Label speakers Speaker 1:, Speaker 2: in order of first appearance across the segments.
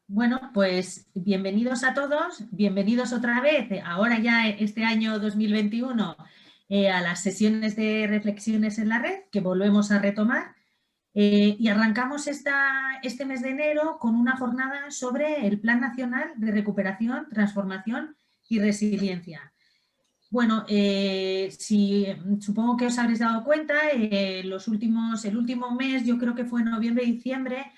Speaker 1: Bueno, pues bienvenidos a todos, bienvenidos otra vez, ahora ya este año 2021, a las sesiones de reflexiones en la red que volvemos a retomar y arrancamos este mes de enero con una jornada sobre el Plan Nacional de Recuperación, Transformación y Resiliencia. Bueno, supongo que os habréis dado cuenta, el último mes, yo creo que fue noviembre-diciembre,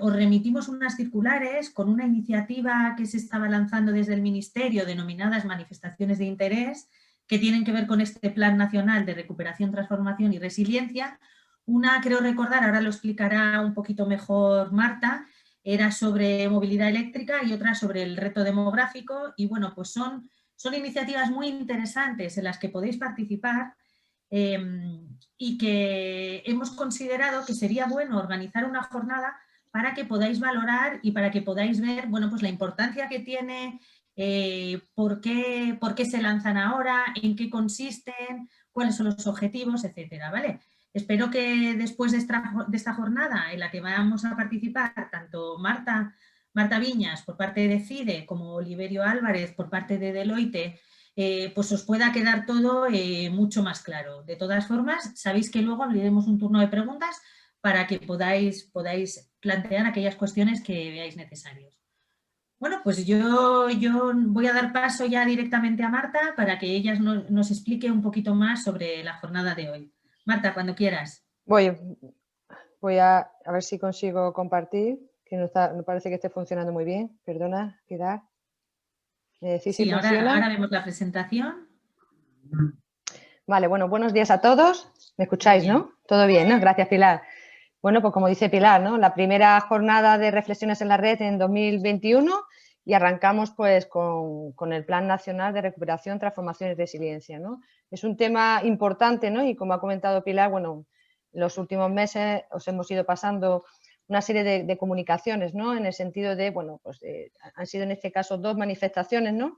Speaker 1: os remitimos unas circulares con una iniciativa que se estaba lanzando desde el Ministerio, denominadas manifestaciones de interés, que tienen que ver con este Plan Nacional de Recuperación, Transformación y Resiliencia. Una, creo recordar, ahora lo explicará un poquito mejor Marta, era sobre movilidad eléctrica y otra sobre el reto demográfico. Y bueno, pues son iniciativas muy interesantes en las que podéis participar y que hemos considerado que sería bueno organizar una jornada para que podáis valorar y para que podáis ver, bueno, pues la importancia que tiene, por qué se lanzan ahora, en qué consisten, cuáles son los objetivos, etcétera, ¿vale? Espero que después de esta jornada en la que vamos a participar tanto Marta Viñas por parte de CIDE como Oliverio Álvarez por parte de Deloitte, pues os pueda quedar todo mucho más claro. De todas formas, sabéis que luego abriremos un turno de preguntas para que podáis plantear aquellas cuestiones que veáis necesarias. Bueno, pues yo voy a dar paso ya directamente a Marta para que ella nos explique un poquito más sobre la jornada de hoy. Marta, cuando quieras.
Speaker 2: Voy a ver si consigo compartir, que no parece que esté funcionando muy bien. Perdona, Pilar. ¿Me decís si funciona?
Speaker 1: Ahora vemos la presentación.
Speaker 2: Vale, bueno, buenos días a todos. ¿Me escucháis, no? Todo bien, ¿no? Gracias, Pilar. Bueno, pues como dice Pilar, ¿no? La primera jornada de reflexiones en la red en 2021 y arrancamos pues con el Plan Nacional de Recuperación, Transformación y Resiliencia, ¿no? Es un tema importante, ¿no? Y como ha comentado Pilar, bueno, los últimos meses os hemos ido pasando una serie de comunicaciones, ¿no? En el sentido de, bueno, pues han sido en este caso dos manifestaciones, ¿no?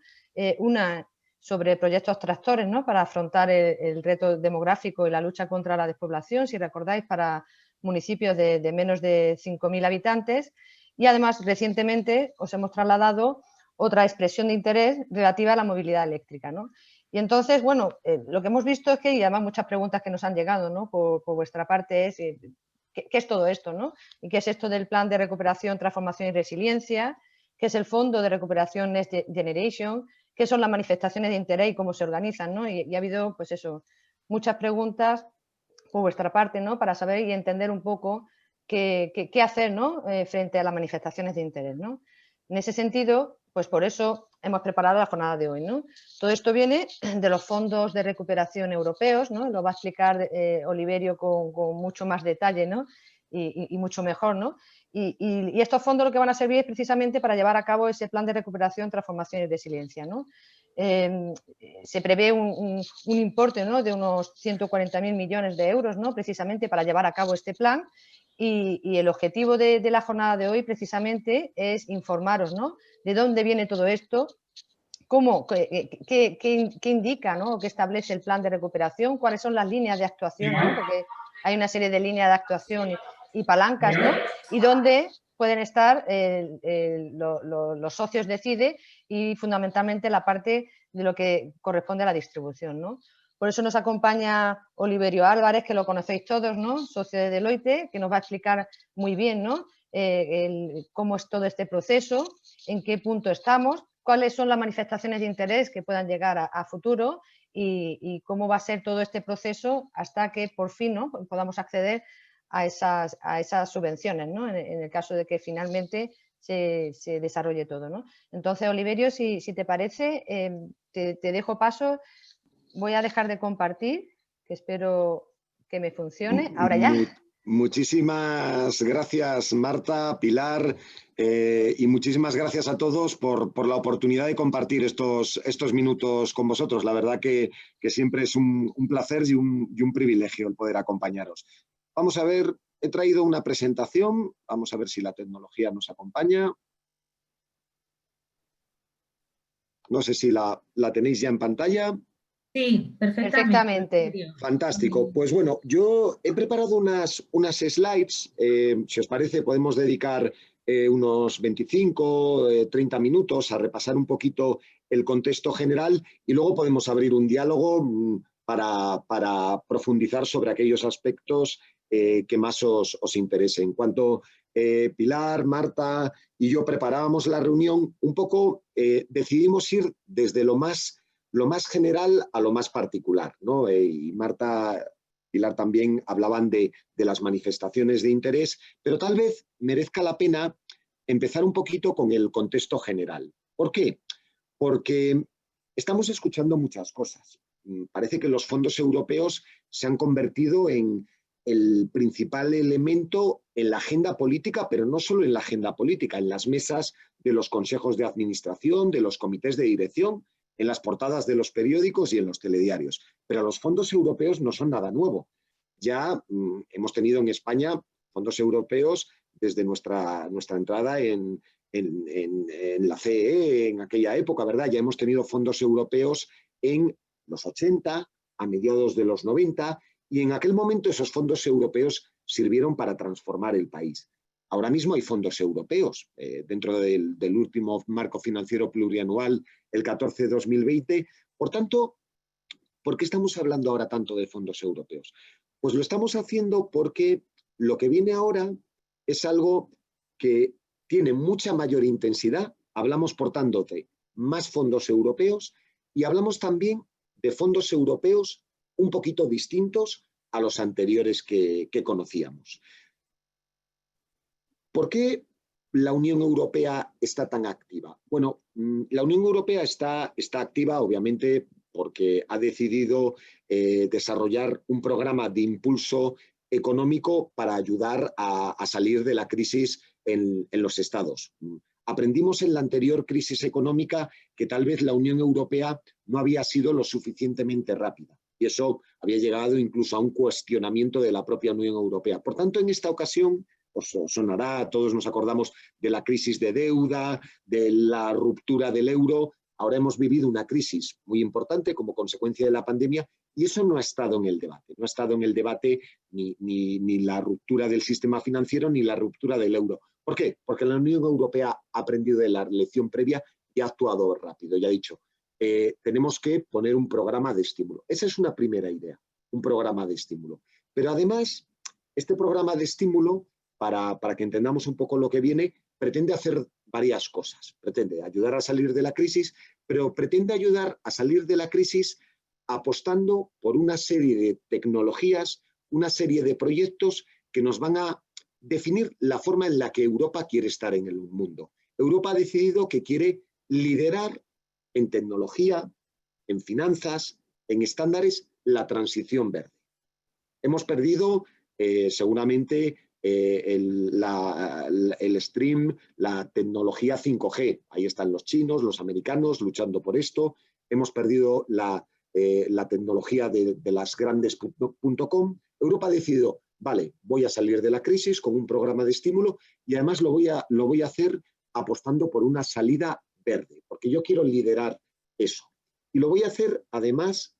Speaker 2: Una sobre proyectos tractores, ¿no? Para afrontar el reto demográfico y la lucha contra la despoblación, si recordáis, para municipios de menos de 5.000 habitantes, y además recientemente os hemos trasladado otra expresión de interés relativa a la movilidad eléctrica, ¿no? Y entonces, bueno, lo que hemos visto es que, y además muchas preguntas que nos han llegado, ¿no? por vuestra parte es, ¿qué es todo esto, ¿no? ¿Y qué es esto del Plan de Recuperación, Transformación y Resiliencia? ¿Qué es el Fondo de Recuperación Next Generation? ¿Qué son las manifestaciones de interés y cómo se organizan, ¿no? Y ha habido, pues eso, muchas preguntas por vuestra parte, ¿no? Para saber y entender un poco qué hacer, ¿no? Frente a las manifestaciones de interés, ¿no? En ese sentido, pues por eso hemos preparado la jornada de hoy, ¿no? Todo esto viene de los fondos de recuperación europeos, ¿no? Lo va a explicar Oliverio con mucho más detalle, ¿no? Y mucho mejor, ¿no? Y estos fondos lo que van a servir es precisamente para llevar a cabo ese plan de recuperación, transformación y resiliencia, ¿no? Se prevé un importe, ¿no? De unos 140.000 millones de euros, ¿no? Precisamente para llevar a cabo este plan, y el objetivo de la jornada de hoy precisamente es informaros, ¿no? De dónde viene todo esto, qué indica, ¿no? ¿Qué establece el plan de recuperación? ¿Cuáles son las líneas de actuación, ¿no? Porque hay una serie de líneas de actuación y palancas, ¿no? Y dónde pueden estar los socios de CIDE y fundamentalmente la parte de lo que corresponde a la distribución, ¿no? Por eso nos acompaña Oliverio Álvarez, que lo conocéis todos, ¿no? Socio de Deloitte, que nos va a explicar muy bien, ¿no? Cómo es todo este proceso, en qué punto estamos, cuáles son las manifestaciones de interés que puedan llegar a futuro y cómo va a ser todo este proceso hasta que por fin, ¿no? Podamos acceder a esas subvenciones, ¿no? En el caso de que finalmente se desarrolle todo, ¿no? Entonces, Oliverio, si te parece, te dejo paso. Voy a dejar de compartir, que espero que me funcione. Ahora ya.
Speaker 3: Muchísimas gracias, Marta, Pilar, y muchísimas gracias a todos por la oportunidad de compartir estos minutos con vosotros. La verdad que siempre es un placer y un privilegio el poder acompañaros. Vamos a ver, he traído una presentación, vamos a ver si la tecnología nos acompaña. No sé si la tenéis ya en pantalla.
Speaker 1: Sí, perfectamente.
Speaker 3: Fantástico. Pues bueno, yo he preparado unas slides. Si os parece, podemos dedicar unos 25, 30 minutos a repasar un poquito el contexto general y luego podemos abrir un diálogo para profundizar sobre aquellos aspectos que más os interesen. En cuanto Pilar, Marta y yo preparábamos la reunión, un poco decidimos ir desde lo más general a lo más particular, ¿no? Y Marta, Pilar también hablaban de las manifestaciones de interés, pero tal vez merezca la pena empezar un poquito con el contexto general. ¿Por qué? Porque estamos escuchando muchas cosas. Parece que los fondos europeos se han convertido en el principal elemento en la agenda política, pero no solo en la agenda política, en las mesas de los consejos de administración, de los comités de dirección, en las portadas de los periódicos y en los telediarios. Pero los fondos europeos no son nada nuevo. Ya hemos tenido en España fondos europeos desde nuestra entrada en la CEE, en aquella época, ¿verdad? Ya hemos tenido fondos europeos en los 80, a mediados de los 90, y en aquel momento esos fondos europeos sirvieron para transformar el país. Ahora mismo hay fondos europeos dentro del último marco financiero plurianual, el 14-2020. Por tanto, ¿por qué estamos hablando ahora tanto de fondos europeos? Pues lo estamos haciendo porque lo que viene ahora es algo que tiene mucha mayor intensidad. Hablamos, por tanto, de más fondos europeos y hablamos también de fondos europeos un poquito distintos a los anteriores que conocíamos. ¿Por qué la Unión Europea está tan activa? Bueno, la Unión Europea está activa, obviamente, porque ha decidido desarrollar un programa de impulso económico para ayudar a salir de la crisis en los estados. Aprendimos en la anterior crisis económica que tal vez la Unión Europea no había sido lo suficientemente rápida y eso había llegado incluso a un cuestionamiento de la propia Unión Europea. Por tanto, en esta ocasión, os sonará, todos nos acordamos de la crisis de deuda, de la ruptura del euro. Ahora hemos vivido una crisis muy importante como consecuencia de la pandemia y eso no ha estado en el debate. No ha estado en el debate ni la ruptura del sistema financiero ni la ruptura del euro. ¿Por qué? Porque la Unión Europea ha aprendido de la lección previa y ha actuado rápido. Ya ha dicho, tenemos que poner un programa de estímulo. Esa es una primera idea, un programa de estímulo. Pero además, este programa de estímulo, para que entendamos un poco lo que viene, pretende hacer varias cosas. Pretende ayudar a salir de la crisis, pero pretende ayudar a salir de la crisis apostando por una serie de tecnologías, una serie de proyectos que nos van a definir la forma en la que Europa quiere estar en el mundo. Europa ha decidido que quiere liderar en tecnología, en finanzas, en estándares, la transición verde. Hemos perdido seguramente el stream, la tecnología 5G. Ahí están los chinos, los americanos luchando por esto. Hemos perdido la tecnología de las grandes .com. Europa ha decidido, vale, voy a salir de la crisis con un programa de estímulo y además lo voy a hacer apostando por una salida verde, porque yo quiero liderar eso. Y lo voy a hacer además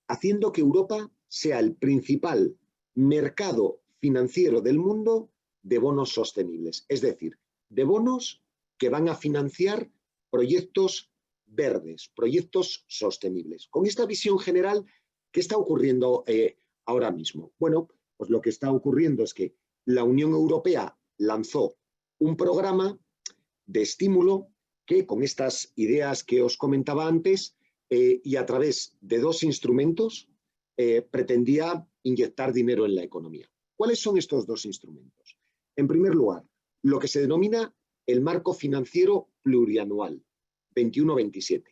Speaker 3: haciendo que Europa sea el principal mercado financiero del mundo de bonos sostenibles, es decir, de bonos que van a financiar proyectos verdes, proyectos sostenibles. Con esta visión general, ¿qué está ocurriendo ahora mismo? Bueno, pues lo que está ocurriendo es que la Unión Europea lanzó un programa de estímulo que con estas ideas que os comentaba antes y a través de dos instrumentos pretendía inyectar dinero en la economía. ¿Cuáles son estos dos instrumentos? En primer lugar, lo que se denomina el marco financiero plurianual 21-27.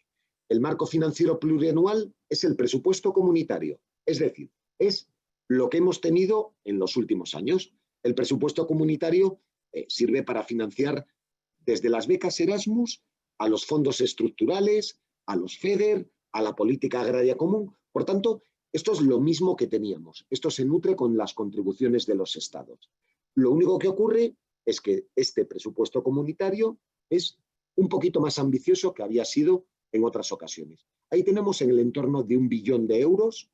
Speaker 3: El marco financiero plurianual es el presupuesto comunitario, es decir, es lo que hemos tenido en los últimos años. El presupuesto comunitario sirve para financiar desde las becas Erasmus a los fondos estructurales, a los FEDER, a la política agraria común. Por tanto, esto es lo mismo que teníamos. Esto se nutre con las contribuciones de los estados. Lo único que ocurre es que este presupuesto comunitario es un poquito más ambicioso que había sido en otras ocasiones. Ahí tenemos en el entorno de 1 billón de euros,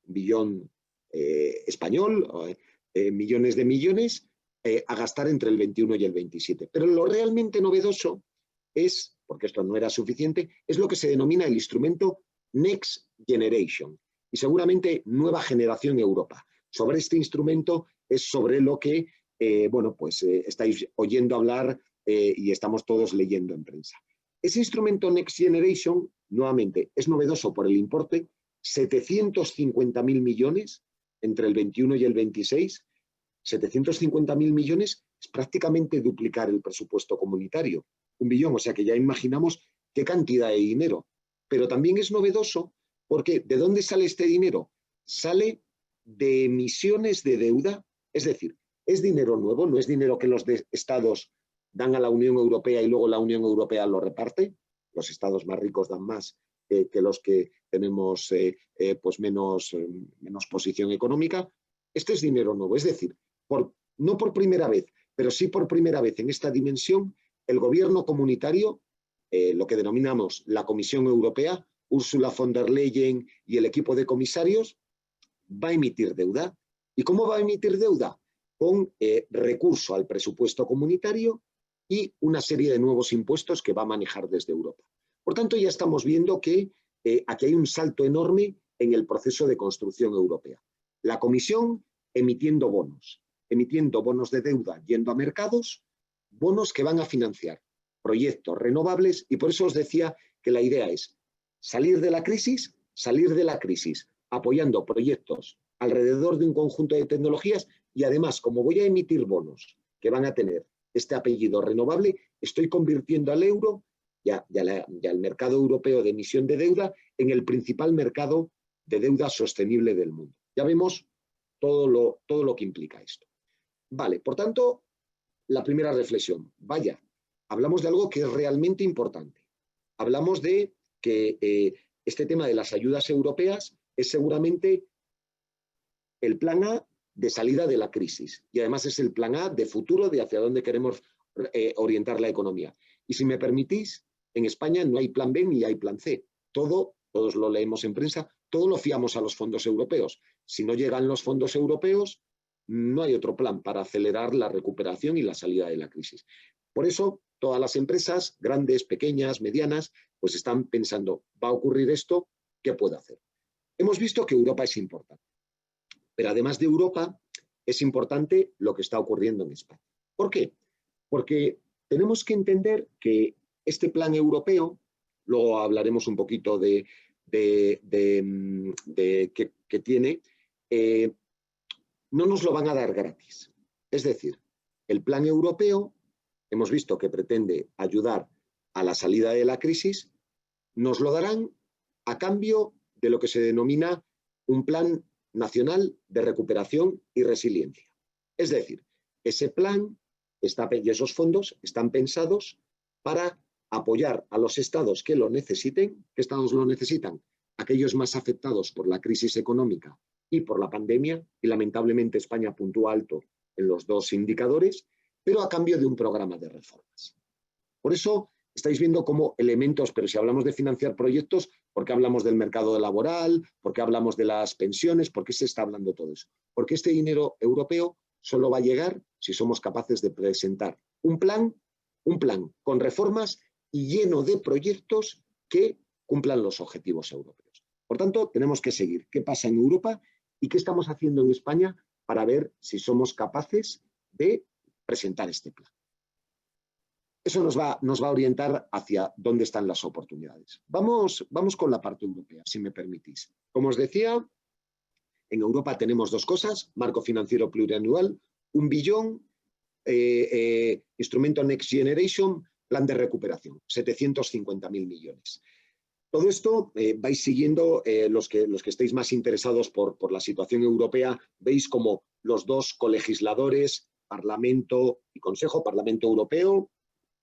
Speaker 3: un billón español, millones de millones, a gastar entre el 21 y el 27. Pero lo realmente novedoso es, porque esto no era suficiente, es lo que se denomina el instrumento Next Generation y seguramente Nueva Generación Europa. Sobre este instrumento es sobre lo que estáis oyendo hablar y estamos todos leyendo en prensa. Ese instrumento Next Generation, nuevamente, es novedoso por el importe, 750.000 millones entre el 21 y el 26. 750.000 millones es prácticamente duplicar el presupuesto comunitario, 1 billón, o sea que ya imaginamos qué cantidad de dinero. Pero también es novedoso porque ¿de dónde sale este dinero? Sale de emisiones de deuda, es decir, es dinero nuevo, no es dinero que los estados dan a la Unión Europea y luego la Unión Europea lo reparte. Los estados más ricos dan más que los que tenemos menos posición económica. Este es dinero nuevo, es decir, no por primera vez, pero sí por primera vez en esta dimensión, el gobierno comunitario, lo que denominamos la Comisión Europea, Ursula von der Leyen y el equipo de comisarios, va a emitir deuda. ¿Y cómo va a emitir deuda? Con recurso al presupuesto comunitario y una serie de nuevos impuestos que va a manejar desde Europa. Por tanto, ya estamos viendo que aquí hay un salto enorme en el proceso de construcción europea. La Comisión emitiendo bonos de deuda, yendo a mercados, bonos que van a financiar proyectos renovables, y por eso os decía que la idea es salir de la crisis, apoyando proyectos alrededor de un conjunto de tecnologías, y además, como voy a emitir bonos que van a tener este apellido renovable, estoy convirtiendo al euro y al mercado europeo de emisión de deuda en el principal mercado de deuda sostenible del mundo. Ya vemos todo lo que implica esto. Vale, por tanto, la primera reflexión, vaya, hablamos de algo que es realmente importante. Hablamos de que este tema de las ayudas europeas es seguramente el plan A de salida de la crisis y además es el plan A de futuro de hacia dónde queremos orientar la economía. Y si me permitís, en España no hay plan B ni hay plan C. Todos lo leemos en prensa, todo lo fiamos a los fondos europeos. Si no llegan los fondos europeos, no hay otro plan para acelerar la recuperación y la salida de la crisis. Por eso, todas las empresas, grandes, pequeñas, medianas, pues están pensando, va a ocurrir esto, ¿qué puedo hacer? Hemos visto que Europa es importante, pero además de Europa, es importante lo que está ocurriendo en España. ¿Por qué? Porque tenemos que entender que este plan europeo, luego hablaremos un poquito de qué tiene, no nos lo van a dar gratis. Es decir, el plan europeo, hemos visto que pretende ayudar a la salida de la crisis, nos lo darán a cambio de lo que se denomina un plan nacional de recuperación y resiliencia. Es decir, ese plan y esos fondos están pensados para apoyar a los estados que lo necesiten. ¿Qué estados lo necesitan? Aquellos más afectados por la crisis económica y por la pandemia, y lamentablemente España puntúa alto en los dos indicadores, pero a cambio de un programa de reformas. Por eso estáis viendo cómo elementos, pero si hablamos de financiar proyectos, ¿por qué hablamos del mercado laboral? ¿Por qué hablamos de las pensiones? ¿Por qué se está hablando todo eso? Porque este dinero europeo solo va a llegar si somos capaces de presentar un plan con reformas y lleno de proyectos que cumplan los objetivos europeos. Por tanto, tenemos que seguir qué pasa en Europa y qué estamos haciendo en España para ver si somos capaces de presentar este plan. Eso nos va a orientar hacia dónde están las oportunidades. Vamos con la parte europea, si me permitís. Como os decía, en Europa tenemos dos cosas, marco financiero plurianual, 1 billón, instrumento Next Generation, plan de recuperación, 750.000 millones. Todo esto vais siguiendo, los que estéis más interesados por la situación europea, veis como los dos colegisladores, Parlamento y Consejo, Parlamento Europeo,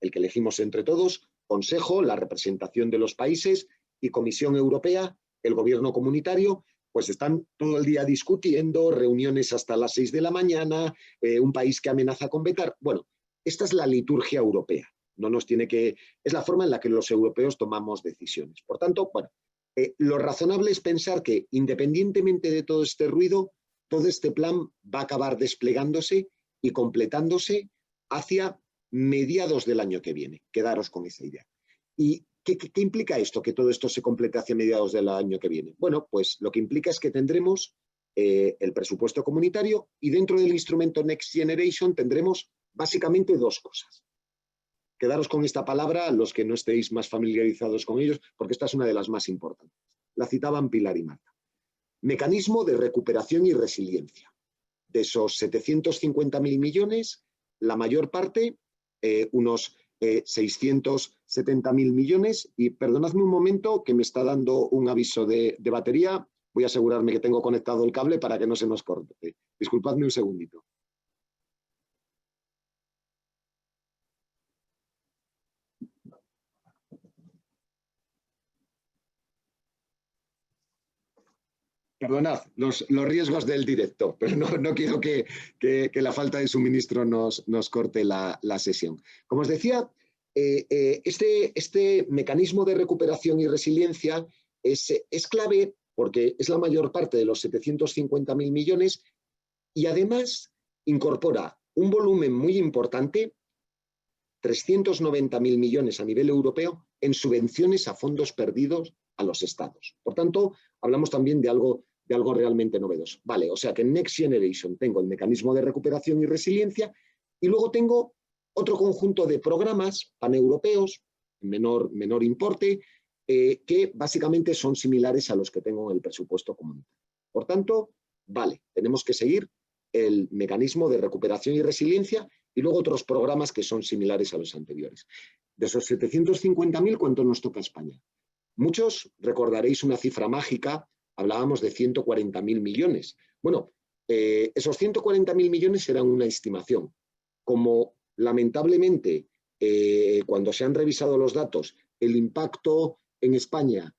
Speaker 3: el que elegimos entre todos, Consejo, la representación de los países, y Comisión Europea, el gobierno comunitario, pues están todo el día discutiendo, reuniones hasta las 6 de la mañana, un país que amenaza con vetar. Bueno, esta es la liturgia europea. Es la forma en la que los europeos tomamos decisiones. Por tanto, bueno, lo razonable es pensar que independientemente de todo este ruido, todo este plan va a acabar desplegándose y completándose hacia mediados del año que viene. Quedaros con esa idea. ¿Y qué implica esto, que todo esto se complete hacia mediados del año que viene? Bueno, pues lo que implica es que tendremos el presupuesto comunitario y dentro del instrumento Next Generation tendremos básicamente dos cosas. Quedaros con esta palabra, los que no estéis más familiarizados con ellos, porque esta es una de las más importantes. La citaban Pilar y Marta. Mecanismo de recuperación y resiliencia. De esos 750.000 millones, la mayor parte, unos 670.000 millones, y perdonadme un momento que me está dando un aviso de batería, voy a asegurarme que tengo conectado el cable para que no se nos corte. Disculpadme un segundito. Perdonad los riesgos del directo, pero no quiero que la falta de suministro nos corte la sesión. Como os decía, este mecanismo de recuperación y resiliencia es clave porque es la mayor parte de los 750.000 millones y además incorpora un volumen muy importante, 390.000 millones a nivel europeo, en subvenciones a fondos perdidos a los estados. Por tanto, hablamos también de algo realmente novedoso. Vale, o sea que en Next Generation tengo el mecanismo de recuperación y resiliencia y luego tengo otro conjunto de programas paneuropeos, menor importe, que básicamente son similares a los que tengo en el presupuesto comunitario. Por tanto, vale, tenemos que seguir el mecanismo de recuperación y resiliencia y luego otros programas que son similares a los anteriores. De esos 750.000, ¿cuánto nos toca a España? Muchos recordaréis una cifra mágica, hablábamos de 140.000 millones. Bueno, esos 140.000 millones eran una estimación. Como lamentablemente, cuando se han revisado los datos, el impacto en España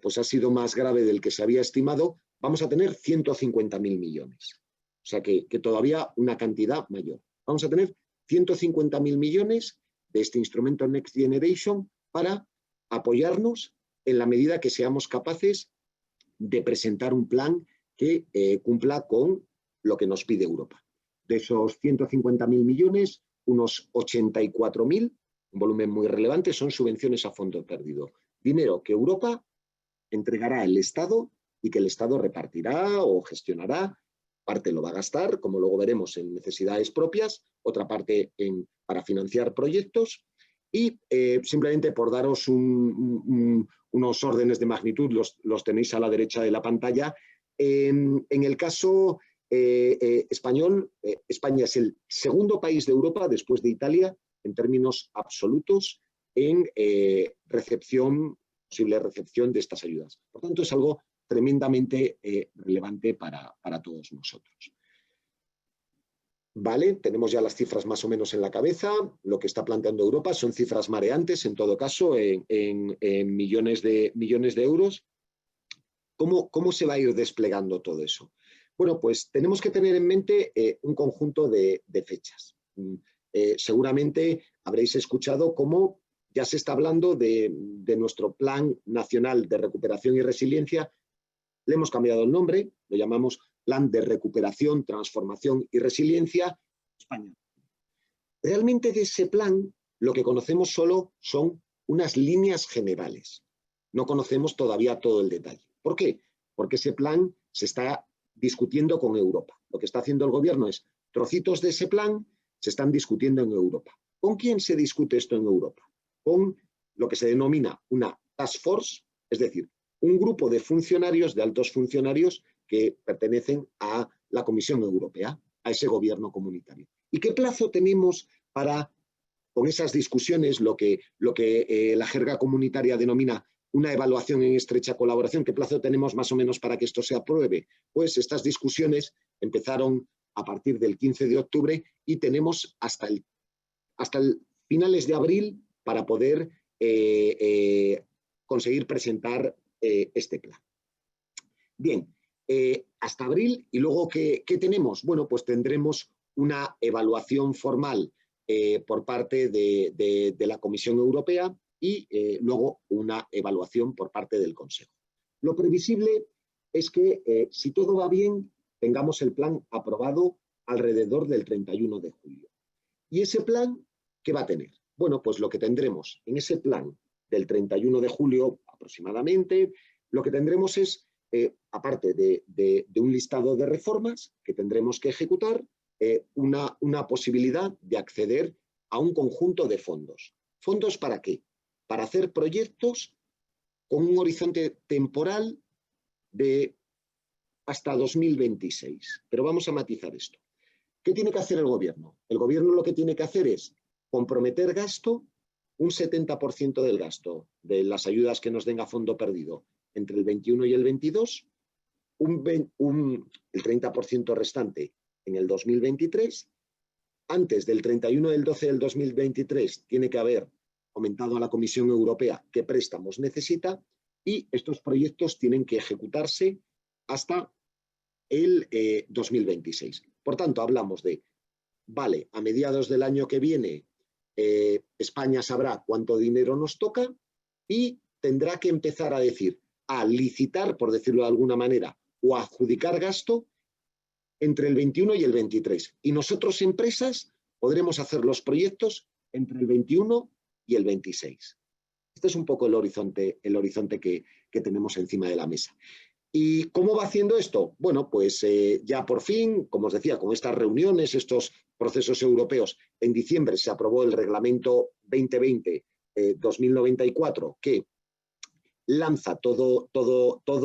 Speaker 3: pues ha sido más grave del que se había estimado, vamos a tener 150.000 millones. O sea que todavía una cantidad mayor. Vamos a tener 150.000 millones de este instrumento Next Generation para apoyarnos en la medida que seamos capaces de presentar un plan que cumpla con lo que nos pide Europa. De esos 150.000 millones, unos 84.000, un volumen muy relevante, son subvenciones a fondo perdido. Dinero que Europa entregará al Estado y que el Estado repartirá o gestionará. Parte lo va a gastar, como luego veremos, en necesidades propias, otra parte para financiar proyectos y simplemente por daros unos órdenes de magnitud, los tenéis a la derecha de la pantalla. En el caso español, España es el segundo país de Europa, después de Italia, en términos absolutos, en posible recepción de estas ayudas. Por tanto, es algo tremendamente relevante para todos nosotros. Vale, tenemos ya las cifras más o menos en la cabeza. Lo que está planteando Europa son cifras mareantes, en todo caso, en millones de euros. ¿Cómo se va a ir desplegando todo eso? Bueno, pues tenemos que tener en mente un conjunto de fechas. Seguramente habréis escuchado cómo ya se está hablando de nuestro Plan Nacional de Recuperación y Resiliencia. Le hemos cambiado el nombre, lo llamamos Plan de Recuperación, Transformación y Resiliencia España. Realmente de ese plan lo que conocemos solo son unas líneas generales. No conocemos todavía todo el detalle. ¿Por qué? Porque ese plan se está discutiendo con Europa. Lo que está haciendo el gobierno es trocitos de ese plan se están discutiendo en Europa. ¿Con quién se discute esto en Europa? Con lo que se denomina una task force, es decir, un grupo de funcionarios, de altos funcionarios que pertenecen a la Comisión Europea, a ese gobierno comunitario. ¿Y qué plazo tenemos para, con esas discusiones, lo que la jerga comunitaria denomina una evaluación en estrecha colaboración? ¿Qué plazo tenemos más o menos para que esto se apruebe? Pues estas discusiones empezaron a partir del 15 de octubre y tenemos hasta el finales de abril para poder conseguir presentar este plan. Bien, hasta abril, y luego ¿qué tenemos? Bueno, pues tendremos una evaluación formal por parte de la Comisión Europea y luego una evaluación por parte del Consejo. Lo previsible es que, si todo va bien, tengamos el plan aprobado alrededor del 31 de julio. ¿Y ese plan qué va a tener? Bueno, pues lo que tendremos en ese plan del 31 de julio aproximadamente, lo que tendremos es, aparte de un listado de reformas que tendremos que ejecutar, una posibilidad de acceder a un conjunto de fondos. ¿Fondos para qué? Para hacer proyectos con un horizonte temporal de hasta 2026. Pero vamos a matizar esto. ¿Qué tiene que hacer el gobierno? El gobierno lo que tiene que hacer es comprometer gasto, un 70% del gasto de las ayudas que nos den a fondo perdido entre el 21 y el 22, el 30% restante en el 2023. Antes del 31 del 12 del 2023 tiene que haber comentado a la Comisión Europea qué préstamos necesita y estos proyectos tienen que ejecutarse hasta el 2026. Por tanto, hablamos de, vale, a mediados del año que viene España sabrá cuánto dinero nos toca y tendrá que empezar a decir, a licitar, por decirlo de alguna manera, o a adjudicar gasto entre el 21 y el 23. Y nosotros, empresas, podremos hacer los proyectos entre el 21 y el 26. Este es un poco el horizonte que tenemos encima de la mesa. ¿Y cómo va haciendo esto? Bueno, pues ya por fin, como os decía, con estas reuniones, estos procesos europeos, en diciembre se aprobó el reglamento 2020-2094 que lanza todo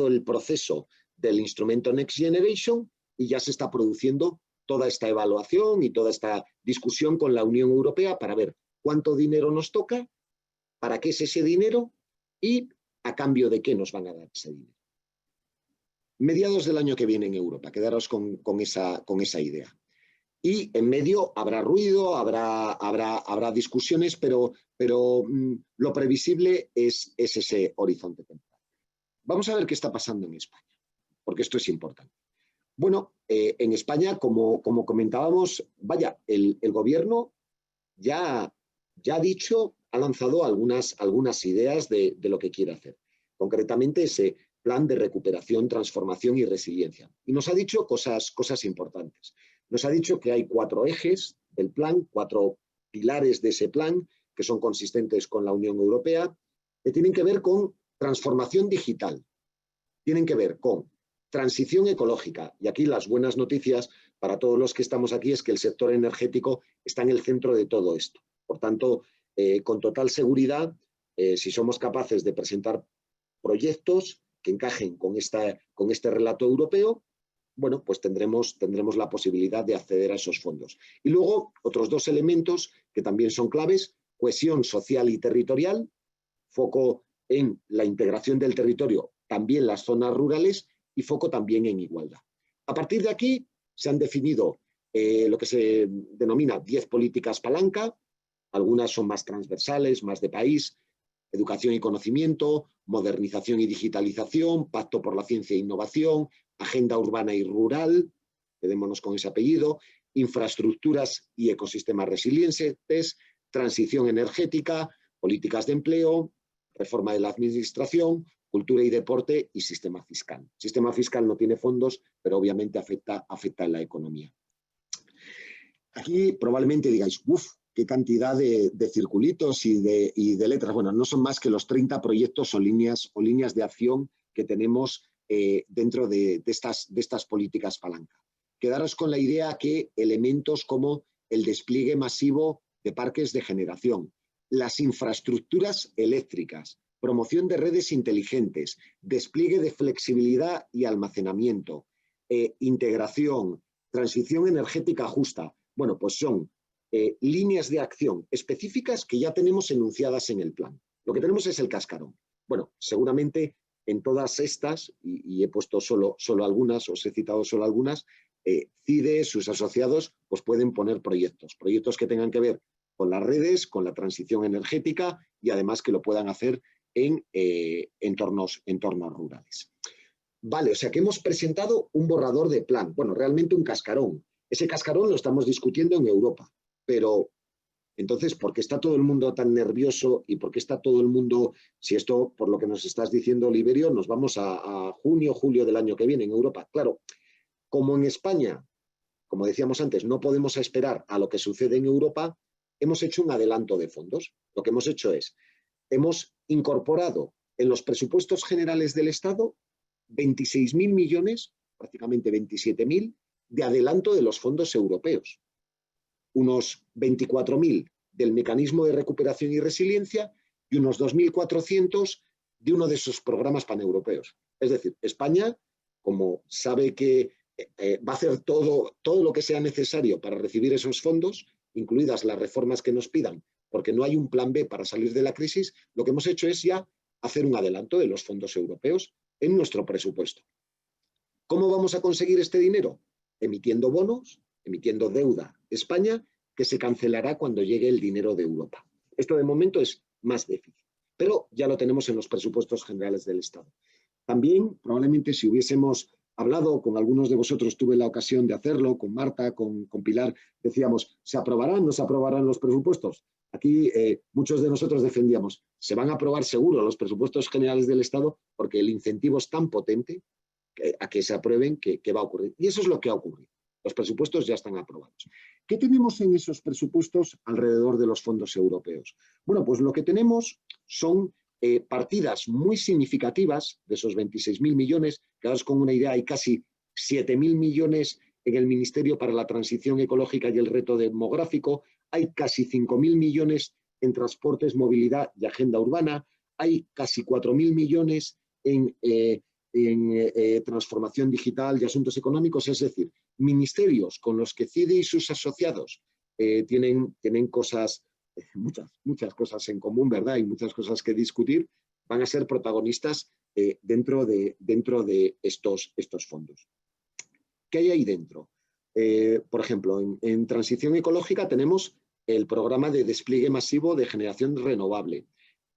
Speaker 3: el proceso del instrumento Next Generation y ya se está produciendo toda esta evaluación y toda esta discusión con la Unión Europea para ver cuánto dinero nos toca, para qué es ese dinero y a cambio de qué nos van a dar ese dinero. Mediados del año que viene en Europa, quedaros con esa idea. Y en medio habrá ruido, habrá discusiones, pero lo previsible es ese horizonte temporal. Vamos a ver qué está pasando en España, porque esto es importante. Bueno, en España, como comentábamos, vaya, el gobierno ya ha dicho, ha lanzado algunas ideas de lo que quiere hacer. Concretamente, ese plan de recuperación, transformación y resiliencia. Y nos ha dicho cosas importantes. Nos ha dicho que hay 4 ejes del plan, 4 pilares de ese plan, que son consistentes con la Unión Europea, que tienen que ver con transformación digital, tienen que ver con transición ecológica. Y aquí las buenas noticias para todos los que estamos aquí es que el sector energético está en el centro de todo esto. Por tanto, con total seguridad, si somos capaces de presentar proyectos que encajen con este relato europeo, bueno, pues tendremos la posibilidad de acceder a esos fondos. Y luego, otros 2 elementos que también son claves: cohesión social y territorial, foco en la integración del territorio, también las zonas rurales, y foco también en igualdad. A partir de aquí se han definido lo que se denomina 10 políticas palanca. Algunas son más transversales, más de país: educación y conocimiento, modernización y digitalización, pacto por la ciencia e innovación, agenda urbana y rural, quedémonos con ese apellido, infraestructuras y ecosistemas resilientes, transición energética, políticas de empleo, reforma de la administración, cultura y deporte y sistema fiscal. El sistema fiscal no tiene fondos, pero obviamente afecta a la economía. Aquí probablemente digáis, uff, qué cantidad de circulitos y de letras. Bueno, no son más que los 30 proyectos o líneas de acción que tenemos dentro de estas políticas palanca. Quedaros con la idea que elementos como el despliegue masivo de parques de generación, las infraestructuras eléctricas, promoción de redes inteligentes, despliegue de flexibilidad y almacenamiento, integración, transición energética justa. Bueno, pues son líneas de acción específicas que ya tenemos enunciadas en el plan. Lo que tenemos es el cascarón. Bueno, seguramente en todas estas, y he puesto solo algunas, os he citado solo algunas, CIDE, sus asociados, pues pueden poner proyectos que tengan que ver con las redes, con la transición energética y además que lo puedan hacer en entornos rurales. Vale, o sea que hemos presentado un borrador de plan, bueno, realmente un cascarón. Ese cascarón lo estamos discutiendo en Europa, pero entonces, ¿por qué está todo el mundo tan nervioso y por qué está todo el mundo, si esto, por lo que nos estás diciendo, Oliverio, nos vamos a junio, julio del año que viene en Europa? Claro, como en España como decíamos antes, no podemos esperar a lo que sucede en Europa, hemos hecho un adelanto de fondos. Lo que hemos hecho es, hemos incorporado en los presupuestos generales del Estado 26.000 millones, prácticamente 27.000, de adelanto de los fondos europeos. Unos 24.000 del mecanismo de recuperación y resiliencia y unos 2.400 de uno de esos programas paneuropeos. Es decir, España, como sabe que va a hacer todo lo que sea necesario para recibir esos fondos, incluidas las reformas que nos pidan, porque no hay un plan B para salir de la crisis, lo que hemos hecho es ya hacer un adelanto de los fondos europeos en nuestro presupuesto. ¿Cómo vamos a conseguir este dinero? Emitiendo bonos, emitiendo deuda España, que se cancelará cuando llegue el dinero de Europa. Esto de momento es más déficit, pero ya lo tenemos en los presupuestos generales del Estado. También, probablemente, si hubiésemos hablado con algunos de vosotros, tuve la ocasión de hacerlo, con Marta, con Pilar, decíamos, ¿se aprobarán? ¿No se aprobarán los presupuestos? Aquí muchos de nosotros defendíamos, se van a aprobar seguro los presupuestos generales del Estado porque el incentivo es tan potente a que se aprueben que va a ocurrir. Y eso es lo que ha ocurrido. Los presupuestos ya están aprobados. ¿Qué tenemos en esos presupuestos alrededor de los fondos europeos? Bueno, pues lo que tenemos son partidas muy significativas de esos 26.000 millones, quedaos con una idea, hay casi 7.000 millones en el Ministerio para la Transición Ecológica y el Reto Demográfico, hay casi 5.000 millones en transportes, movilidad y agenda urbana, hay casi 4.000 millones en transformación digital y asuntos económicos, es decir, ministerios con los que CIDE y sus asociados tienen cosas, muchas cosas en común, ¿verdad? Y muchas cosas que discutir, van a ser protagonistas dentro de estos fondos. ¿Qué hay ahí dentro? Por ejemplo, en transición ecológica tenemos el programa de despliegue masivo de generación renovable,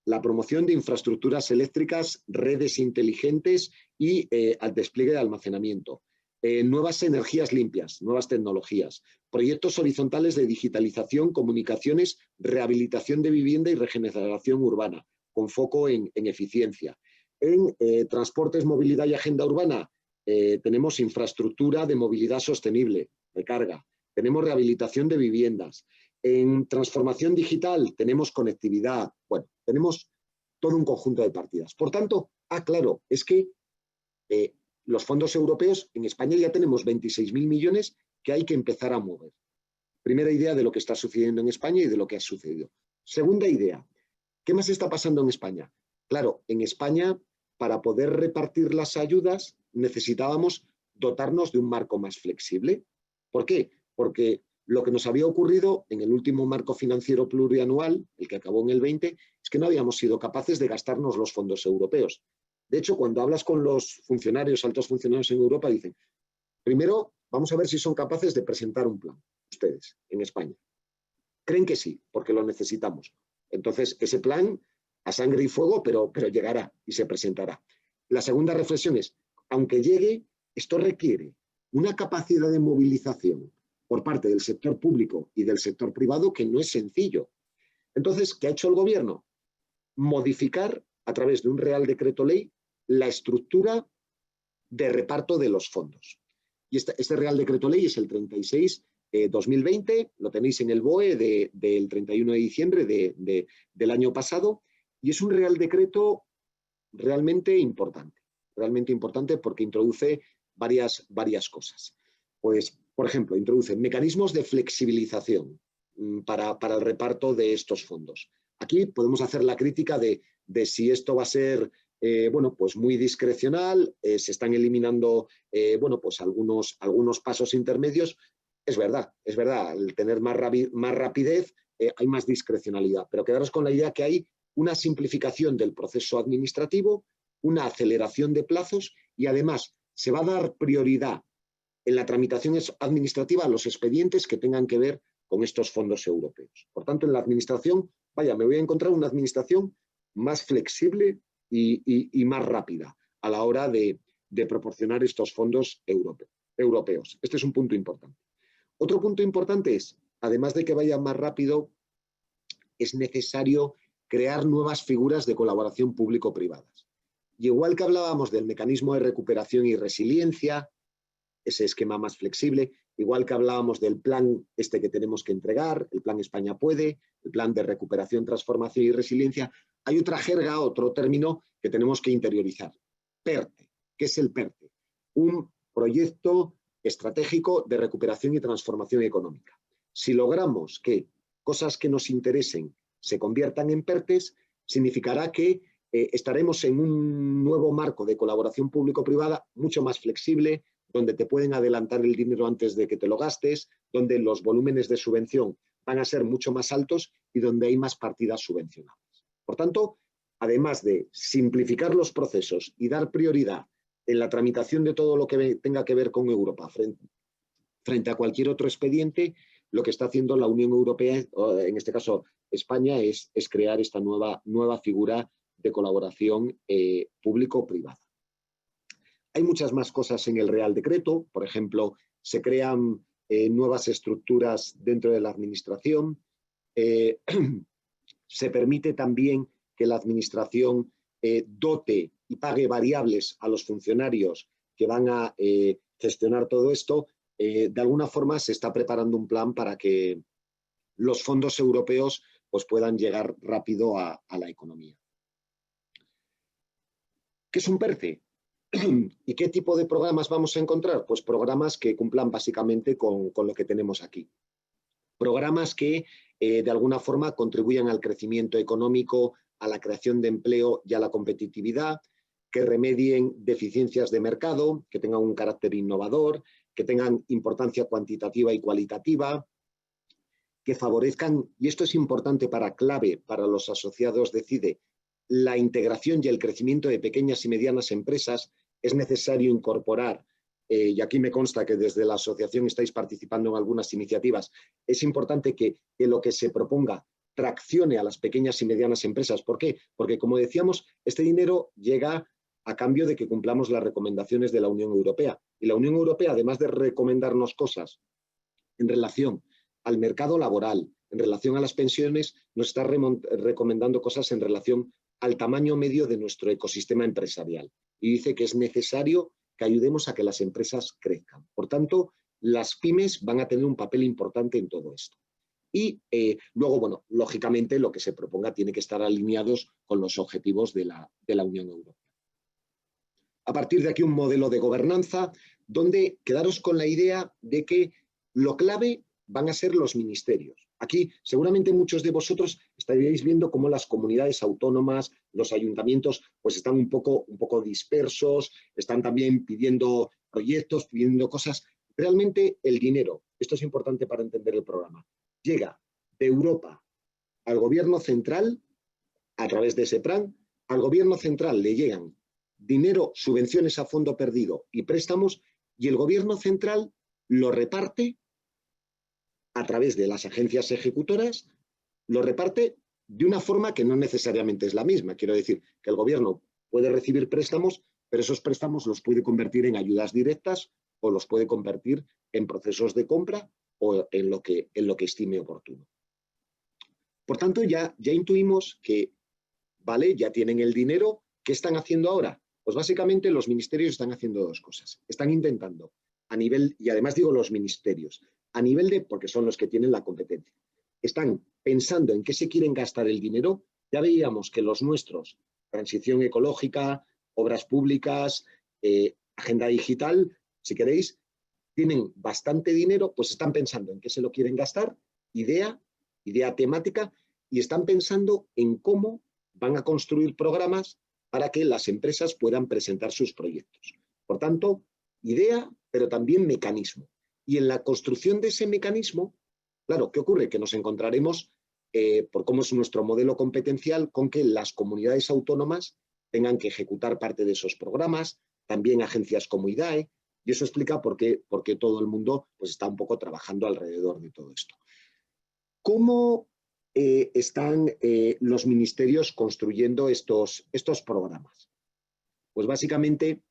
Speaker 3: la promoción de infraestructuras eléctricas, redes inteligentes y al despliegue de almacenamiento, nuevas energías limpias, nuevas tecnologías, proyectos horizontales de digitalización, comunicaciones, rehabilitación de vivienda y regeneración urbana, con foco en eficiencia. En transportes, movilidad y agenda urbana tenemos infraestructura de movilidad sostenible, recarga, tenemos rehabilitación de viviendas. En transformación digital tenemos conectividad, bueno, tenemos todo un conjunto de partidas. Por tanto, claro, es que los fondos europeos, en España ya tenemos 26.000 millones que hay que empezar a mover. Primera idea de lo que está sucediendo en España y de lo que ha sucedido. Segunda idea, ¿qué más está pasando en España? Claro, en España, para poder repartir las ayudas, necesitábamos dotarnos de un marco más flexible. ¿Por qué? Porque lo que nos había ocurrido en el último marco financiero plurianual, el que acabó en el 20, es que no habíamos sido capaces de gastarnos los fondos europeos. De hecho, cuando hablas con los funcionarios, altos funcionarios en Europa, dicen, primero, vamos a ver si son capaces de presentar un plan, ustedes, en España. Creen que sí, porque lo necesitamos. Entonces, ese plan, a sangre y fuego, pero llegará y se presentará. La segunda reflexión es, aunque llegue, esto requiere una capacidad de movilización por parte del sector público y del sector privado que no es sencillo. Entonces, ¿qué ha hecho el gobierno? Modificar a través de un Real Decreto Ley la estructura de reparto de los fondos. Y este Real Decreto Ley es el 36/2020, lo tenéis en el BOE del 31 de diciembre del año pasado, y es un Real Decreto realmente importante porque introduce varias cosas. Pues, por ejemplo, introduce mecanismos de flexibilización para el reparto de estos fondos. Aquí podemos hacer la crítica de si esto va a ser pues muy discrecional, se están eliminando pues algunos pasos intermedios. Es verdad, al tener más rapidez hay más discrecionalidad, pero quedaros con la idea que hay una simplificación del proceso administrativo, una aceleración de plazos y además se va a dar prioridad en la tramitación administrativa a los expedientes que tengan que ver con estos fondos europeos. Por tanto, en la administración, me voy a encontrar una administración más flexible y más rápida a la hora de proporcionar estos fondos europeos. Este es un punto importante. Otro punto importante es, además de que vaya más rápido, es necesario crear nuevas figuras de colaboración público-privadas. Y igual que hablábamos del mecanismo de recuperación y resiliencia, ese esquema más flexible, igual que hablábamos del plan este que tenemos que entregar, el plan España Puede, el plan de recuperación, transformación y resiliencia, hay otra jerga, otro término que tenemos que interiorizar. PERTE. ¿Qué es el PERTE? Un proyecto estratégico de recuperación y transformación económica. Si logramos que cosas que nos interesen se conviertan en PERTES, significará que estaremos en un nuevo marco de colaboración público-privada mucho más flexible, donde te pueden adelantar el dinero antes de que te lo gastes, donde los volúmenes de subvención van a ser mucho más altos y donde hay más partidas subvencionables. Por tanto, además de simplificar los procesos y dar prioridad en la tramitación de todo lo que tenga que ver con Europa frente a cualquier otro expediente, lo que está haciendo la Unión Europea, en este caso España, es crear esta nueva figura de colaboración público-privada. Hay muchas más cosas en el Real Decreto, por ejemplo, se crean nuevas estructuras dentro de la administración, se permite también que la administración dote y pague variables a los funcionarios que van a gestionar todo esto. De alguna forma se está preparando un plan para que los fondos europeos pues, puedan llegar rápido a la economía. ¿Qué es un PERTE? ¿Y qué tipo de programas vamos a encontrar? Pues programas que cumplan básicamente con lo que tenemos aquí. Programas que de alguna forma contribuyan al crecimiento económico, a la creación de empleo y a la competitividad, que remedien deficiencias de mercado, que tengan un carácter innovador, que tengan importancia cuantitativa y cualitativa, que favorezcan, y esto es importante clave para los asociados de CIDE, la integración y el crecimiento de pequeñas y medianas empresas. Es necesario incorporar, y aquí me consta que desde la asociación estáis participando en algunas iniciativas, es importante que lo que se proponga traccione a las pequeñas y medianas empresas. ¿Por qué? Porque, como decíamos, este dinero llega a cambio de que cumplamos las recomendaciones de la Unión Europea. Y la Unión Europea, además de recomendarnos cosas en relación al mercado laboral, en relación a las pensiones, nos está recomendando cosas en relación al tamaño medio de nuestro ecosistema empresarial. Y dice que es necesario que ayudemos a que las empresas crezcan. Por tanto, las pymes van a tener un papel importante en todo esto. Y luego, bueno, lógicamente lo que se proponga tiene que estar alineados con los objetivos de la Unión Europea. A partir de aquí, un modelo de gobernanza donde quedaros con la idea de que lo clave van a ser los ministerios. Aquí seguramente muchos de vosotros estaríais viendo cómo las comunidades autónomas, los ayuntamientos, pues están un poco dispersos, están también pidiendo proyectos, pidiendo cosas. Realmente el dinero, esto es importante para entender el programa, llega de Europa al gobierno central a través de ese plan. Al gobierno central le llegan dinero, subvenciones a fondo perdido y préstamos, y el gobierno central lo reparte a través de las agencias ejecutoras, lo reparte de una forma que no necesariamente es la misma. Quiero decir que el gobierno puede recibir préstamos, pero esos préstamos los puede convertir en ayudas directas o los puede convertir en procesos de compra o en lo que estime oportuno. Por tanto, ya intuimos que, vale, ya tienen el dinero. ¿Qué están haciendo ahora? Pues básicamente los ministerios están haciendo dos cosas. Están intentando a nivel, y además digo los ministerios, a nivel de, porque son los que tienen la competencia, están pensando en qué se quieren gastar el dinero. Ya veíamos que los nuestros, transición ecológica, obras públicas, agenda digital, si queréis, tienen bastante dinero, pues están pensando en qué se lo quieren gastar, idea temática, y están pensando en cómo van a construir programas para que las empresas puedan presentar sus proyectos. Por tanto, idea, pero también mecanismo. Y en la construcción de ese mecanismo, claro, ¿qué ocurre? Que nos encontraremos, por cómo es nuestro modelo competencial, con que las comunidades autónomas tengan que ejecutar parte de esos programas, también agencias como IDAE, y eso explica por qué todo el mundo pues, está un poco trabajando alrededor de todo esto. ¿Cómo están los ministerios construyendo estos programas? Pues básicamente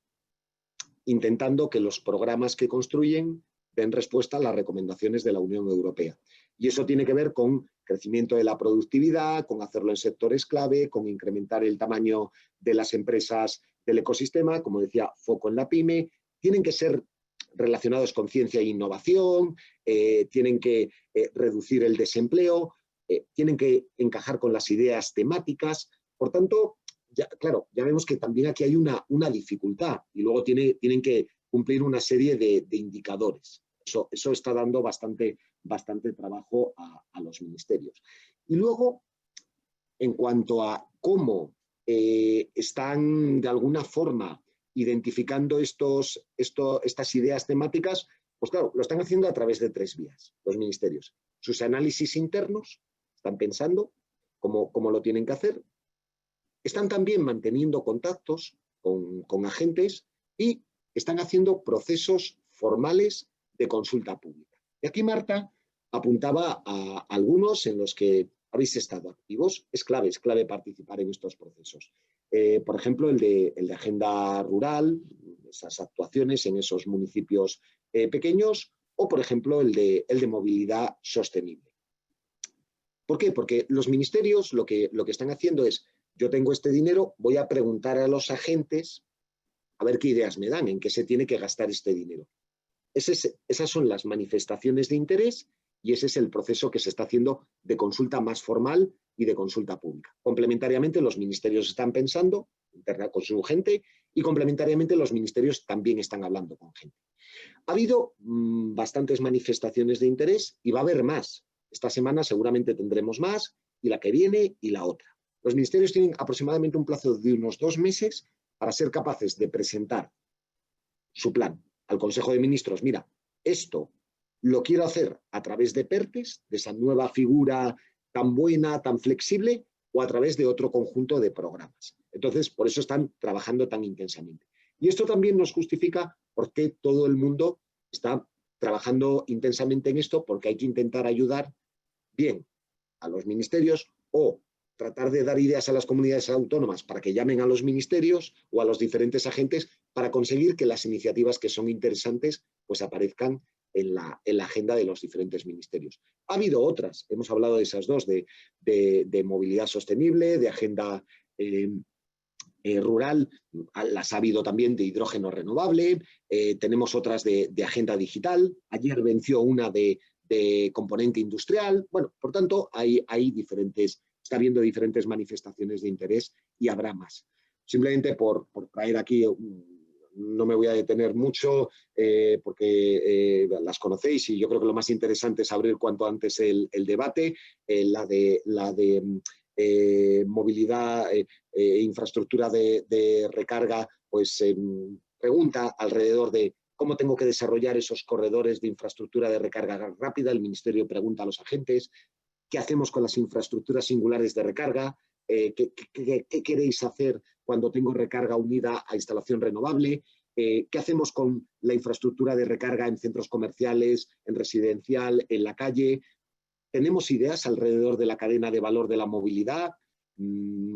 Speaker 3: intentando que los programas que construyen den respuesta a las recomendaciones de la Unión Europea. Y eso tiene que ver con crecimiento de la productividad, con hacerlo en sectores clave, con incrementar el tamaño de las empresas del ecosistema, como decía, foco en la pyme. Tienen que ser relacionados con ciencia e innovación, tienen que reducir el desempleo, tienen que encajar con las ideas temáticas. Por tanto, claro, ya vemos que también aquí hay una dificultad y luego tienen que cumplir una serie de indicadores. Eso está dando bastante trabajo a los ministerios. Y luego, en cuanto a cómo están de alguna forma identificando estas ideas temáticas, pues claro, lo están haciendo a través de 3 vías, los ministerios. Sus análisis internos, están pensando cómo lo tienen que hacer, están también manteniendo contactos con agentes y están haciendo procesos formales de consulta pública. Y aquí Marta apuntaba a algunos en los que habéis estado activos. Es clave participar en estos procesos. Por ejemplo, el de agenda rural, esas actuaciones en esos municipios pequeños, o por ejemplo el de movilidad sostenible. ¿Por qué? Porque los ministerios lo que están haciendo es, yo tengo este dinero, voy a preguntar a los agentes a ver qué ideas me dan, en qué se tiene que gastar este dinero. Esas son las manifestaciones de interés y ese es el proceso que se está haciendo de consulta más formal y de consulta pública. Complementariamente, los ministerios están pensando con su gente y complementariamente los ministerios también están hablando con gente. Ha habido bastantes manifestaciones de interés y va a haber más. Esta semana seguramente tendremos más y la que viene y la otra. Los ministerios tienen aproximadamente un plazo de unos 2 meses para ser capaces de presentar su plan al Consejo de Ministros. Mira, esto lo quiero hacer a través de PERTES, de esa nueva figura tan buena, tan flexible, o a través de otro conjunto de programas. Entonces, por eso están trabajando tan intensamente. Y esto también nos justifica por qué todo el mundo está trabajando intensamente en esto, porque hay que intentar ayudar bien a los ministerios o tratar de dar ideas a las comunidades autónomas para que llamen a los ministerios o a los diferentes agentes para conseguir que las iniciativas que son interesantes pues aparezcan en la agenda de los diferentes ministerios. Ha habido otras, hemos hablado de esas dos, de movilidad sostenible, de agenda rural, las ha habido también de hidrógeno renovable, tenemos otras de agenda digital, ayer venció una de componente industrial. Bueno, por tanto, hay diferentes, está habiendo diferentes manifestaciones de interés y habrá más. Simplemente por traer aquí, no me voy a detener mucho porque las conocéis y yo creo que lo más interesante es abrir cuanto antes el debate, la de movilidad e infraestructura de recarga, pues pregunta alrededor de cómo tengo que desarrollar esos corredores de infraestructura de recarga rápida. El Ministerio pregunta a los agentes, ¿qué hacemos con las infraestructuras singulares de recarga? ¿Qué queréis hacer cuando tengo recarga unida a instalación renovable? ¿Qué hacemos con la infraestructura de recarga en centros comerciales, en residencial, en la calle? ¿Tenemos ideas alrededor de la cadena de valor de la movilidad?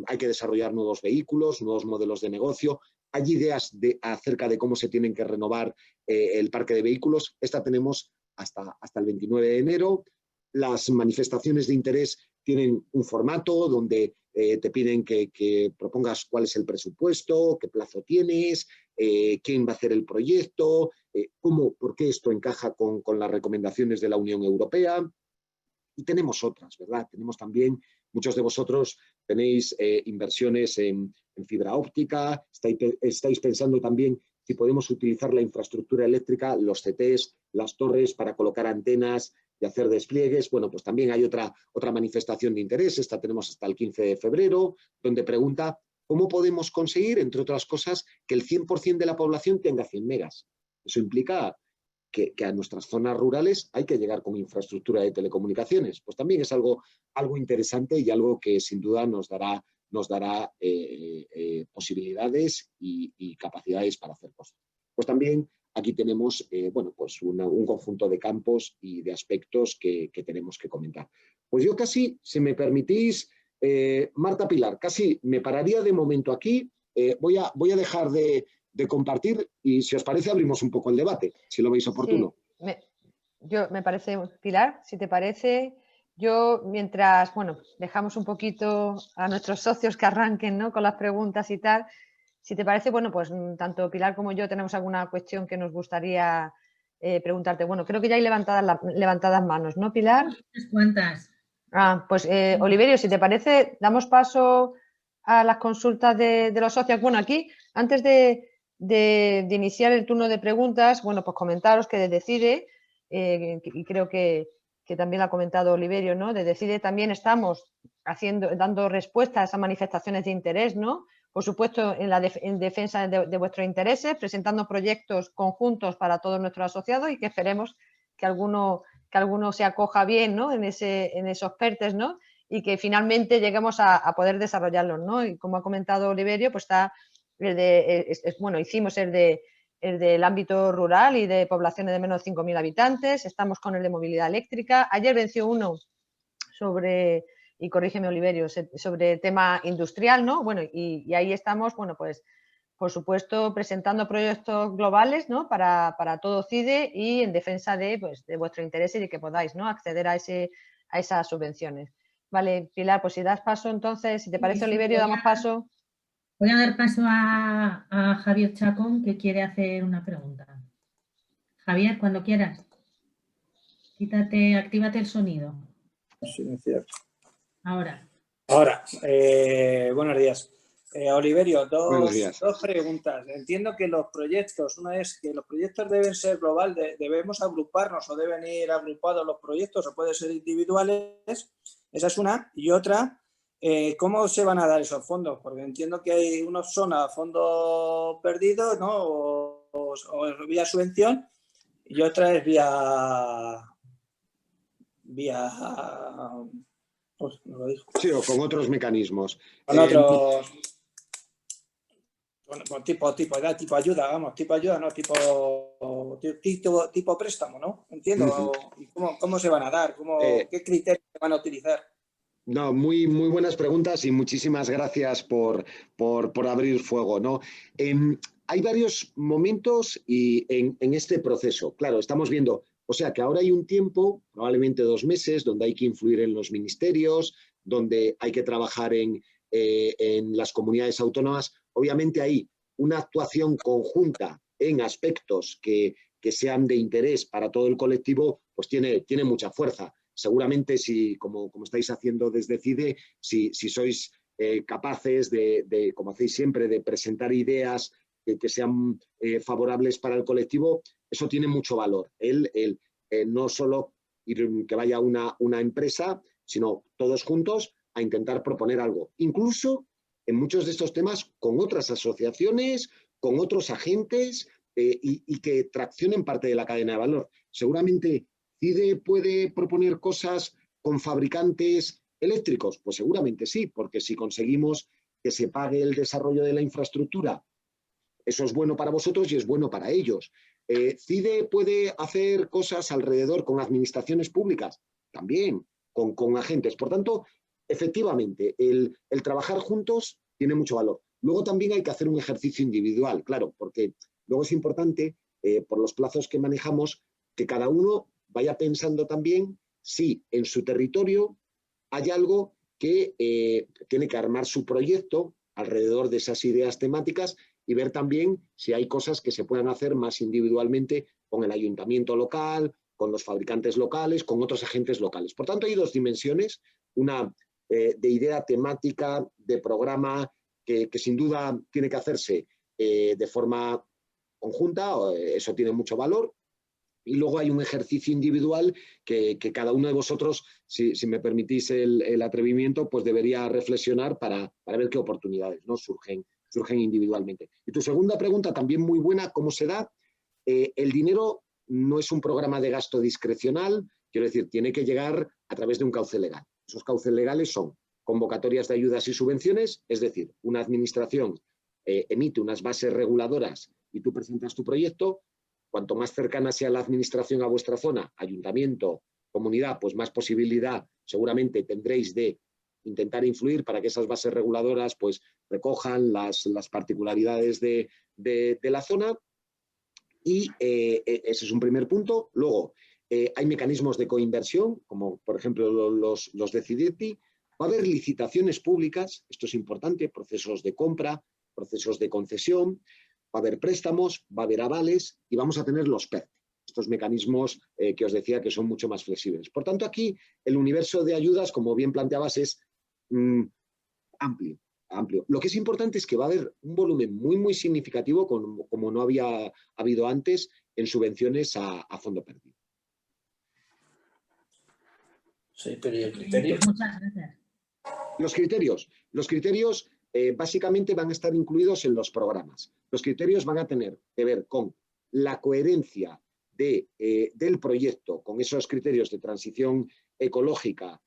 Speaker 3: Hay que desarrollar nuevos vehículos, nuevos modelos de negocio. Hay ideas acerca de cómo se tienen que renovar el parque de vehículos. Esta tenemos hasta el 29 de enero. Las manifestaciones de interés tienen un formato donde te piden que propongas cuál es el presupuesto, qué plazo tienes, quién va a hacer el proyecto, por qué esto encaja con las recomendaciones de la Unión Europea. Y tenemos otras, ¿verdad? Tenemos también, muchos de vosotros tenéis inversiones en fibra óptica, estáis pensando también si podemos utilizar la infraestructura eléctrica, los CTs, las torres para colocar antenas y hacer despliegues. Bueno, pues también hay otra manifestación de interés, esta tenemos hasta el 15 de febrero, donde pregunta cómo podemos conseguir, entre otras cosas, que el 100% de la población tenga 100 megas. Eso implica que a nuestras zonas rurales hay que llegar con infraestructura de telecomunicaciones. Pues también es algo interesante y algo que sin duda nos dará posibilidades y capacidades para hacer cosas. Pues también aquí tenemos pues un conjunto de campos y de aspectos que tenemos que comentar. Pues yo casi, si me permitís, Marta, Pilar, casi me pararía de momento aquí. Voy a dejar de compartir y, si os parece, abrimos un poco el debate, si lo veis oportuno.
Speaker 2: Sí, me parece, Pilar, si te parece, yo mientras, dejamos un poquito a nuestros socios que arranquen, ¿no?, con las preguntas y tal, si te parece, pues tanto Pilar como yo tenemos alguna cuestión que nos gustaría preguntarte. Bueno, creo que ya hay levantadas manos, ¿no, Pilar?
Speaker 1: ¿Cuántas?
Speaker 2: Pues Oliverio, si te parece, damos paso a las consultas de los socios. Bueno, aquí, antes de iniciar el turno de preguntas, bueno, pues comentaros que de Decide, y creo que también lo ha comentado Oliverio, ¿no? De Decide también estamos dando respuesta a esas manifestaciones de interés, ¿no? Por supuesto, en defensa de vuestros intereses, presentando proyectos conjuntos para todos nuestros asociados y que esperemos que alguno se acoja bien, ¿no? en esos PERTES, ¿no? Y que finalmente lleguemos a poder desarrollarlos, ¿no? Y como ha comentado Oliverio, pues está hicimos el del ámbito rural y de poblaciones de menos de 5.000 habitantes, estamos con el de movilidad eléctrica. Ayer venció uno sobre, y corrígeme Oliverio, sobre tema industrial, ¿no? Bueno, y ahí estamos, bueno, pues por supuesto presentando proyectos globales, ¿no? para todo CIDE y en defensa de vuestro interés y de que podáis, ¿no? acceder a esas subvenciones. Vale, Pilar, pues si das paso entonces, si te parece Oliverio, damos paso.
Speaker 1: Voy a dar paso a Javier Chacón, que quiere hacer una pregunta. Javier, cuando quieras. Actívate el sonido.
Speaker 4: Silenciar.
Speaker 1: Ahora.
Speaker 4: Buenos días. Oliverio,
Speaker 3: Buenos días.
Speaker 4: dos preguntas. Entiendo que los proyectos, una es que los proyectos deben ser global, debemos agruparnos o deben ir agrupados los proyectos o pueden ser individuales. Esa es una. Y otra, ¿cómo se van a dar esos fondos? Porque entiendo que hay unos son a fondo perdido, ¿no? O vía subvención y otra es vía pues, no lo dijo.
Speaker 3: Sí, o con otros mecanismos.
Speaker 4: Con otros... Bueno, tipo ayuda, vamos, tipo ayuda, no, tipo préstamo, ¿no? Entiendo. ¿Y cómo se van a dar? ¿Qué criterios se van a utilizar?
Speaker 3: No, muy buenas preguntas y muchísimas gracias por abrir fuego, ¿no? Hay varios momentos en este proceso. Claro, estamos viendo, o sea, que ahora hay un tiempo, probablemente 2 meses, donde hay que influir en los ministerios, donde hay que trabajar en las comunidades autónomas. Obviamente hay una actuación conjunta en aspectos que sean de interés para todo el colectivo, pues tiene mucha fuerza. Seguramente, si, como estáis haciendo desde CIDE, si sois capaces de, como hacéis siempre, de presentar ideas que sean favorables para el colectivo, eso tiene mucho valor. No solo que vaya una empresa, sino todos juntos a intentar proponer algo. Incluso en muchos de estos temas con otras asociaciones, con otros agentes y que traccionen parte de la cadena de valor. Seguramente ¿CIDE puede proponer cosas con fabricantes eléctricos? Pues seguramente sí, porque si conseguimos que se pague el desarrollo de la infraestructura, eso es bueno para vosotros y es bueno para ellos. ¿CIDE puede hacer cosas alrededor con administraciones públicas? También, con agentes. Por tanto, efectivamente, el trabajar juntos tiene mucho valor. Luego también hay que hacer un ejercicio individual, claro, porque luego es importante, por los plazos que manejamos, que cada uno vaya pensando también si en su territorio hay algo que tiene que armar su proyecto alrededor de esas ideas temáticas y ver también si hay cosas que se puedan hacer más individualmente con el ayuntamiento local, con los fabricantes locales, con otros agentes locales. Por tanto, hay 2 dimensiones, una de idea temática, de programa, que sin duda tiene que hacerse de forma conjunta, eso tiene mucho valor. Y luego hay un ejercicio individual que cada uno de vosotros, si me permitís el atrevimiento, pues debería reflexionar para ver qué oportunidades, ¿no? surgen individualmente. Y tu segunda pregunta, también muy buena, ¿cómo se da? El dinero no es un programa de gasto discrecional, quiero decir, tiene que llegar a través de un cauce legal. Esos cauces legales son convocatorias de ayudas y subvenciones, es decir, una administración emite unas bases reguladoras y tú presentas tu proyecto. Cuanto más cercana sea la administración a vuestra zona, ayuntamiento, comunidad, pues más posibilidad seguramente tendréis de intentar influir para que esas bases reguladoras pues recojan las particularidades de la zona. Y ese es un primer punto. Luego, hay mecanismos de coinversión, como por ejemplo los de CIDETI. Va a haber licitaciones públicas, esto es importante, procesos de compra, procesos de concesión. Va a haber préstamos, va a haber avales y vamos a tener los PERTE. estos mecanismos que os decía que son mucho más flexibles. Por tanto, aquí el universo de ayudas, como bien planteabas, es amplio. Lo que es importante es que va a haber un volumen muy significativo, como no había habido antes, en subvenciones a fondo perdido.
Speaker 4: Sí, pero ¿y el criterio?
Speaker 1: Muchas gracias.
Speaker 3: Los criterios básicamente van a estar incluidos en los programas. Los criterios van a tener que ver con la coherencia del proyecto, con esos criterios de transición ecológica,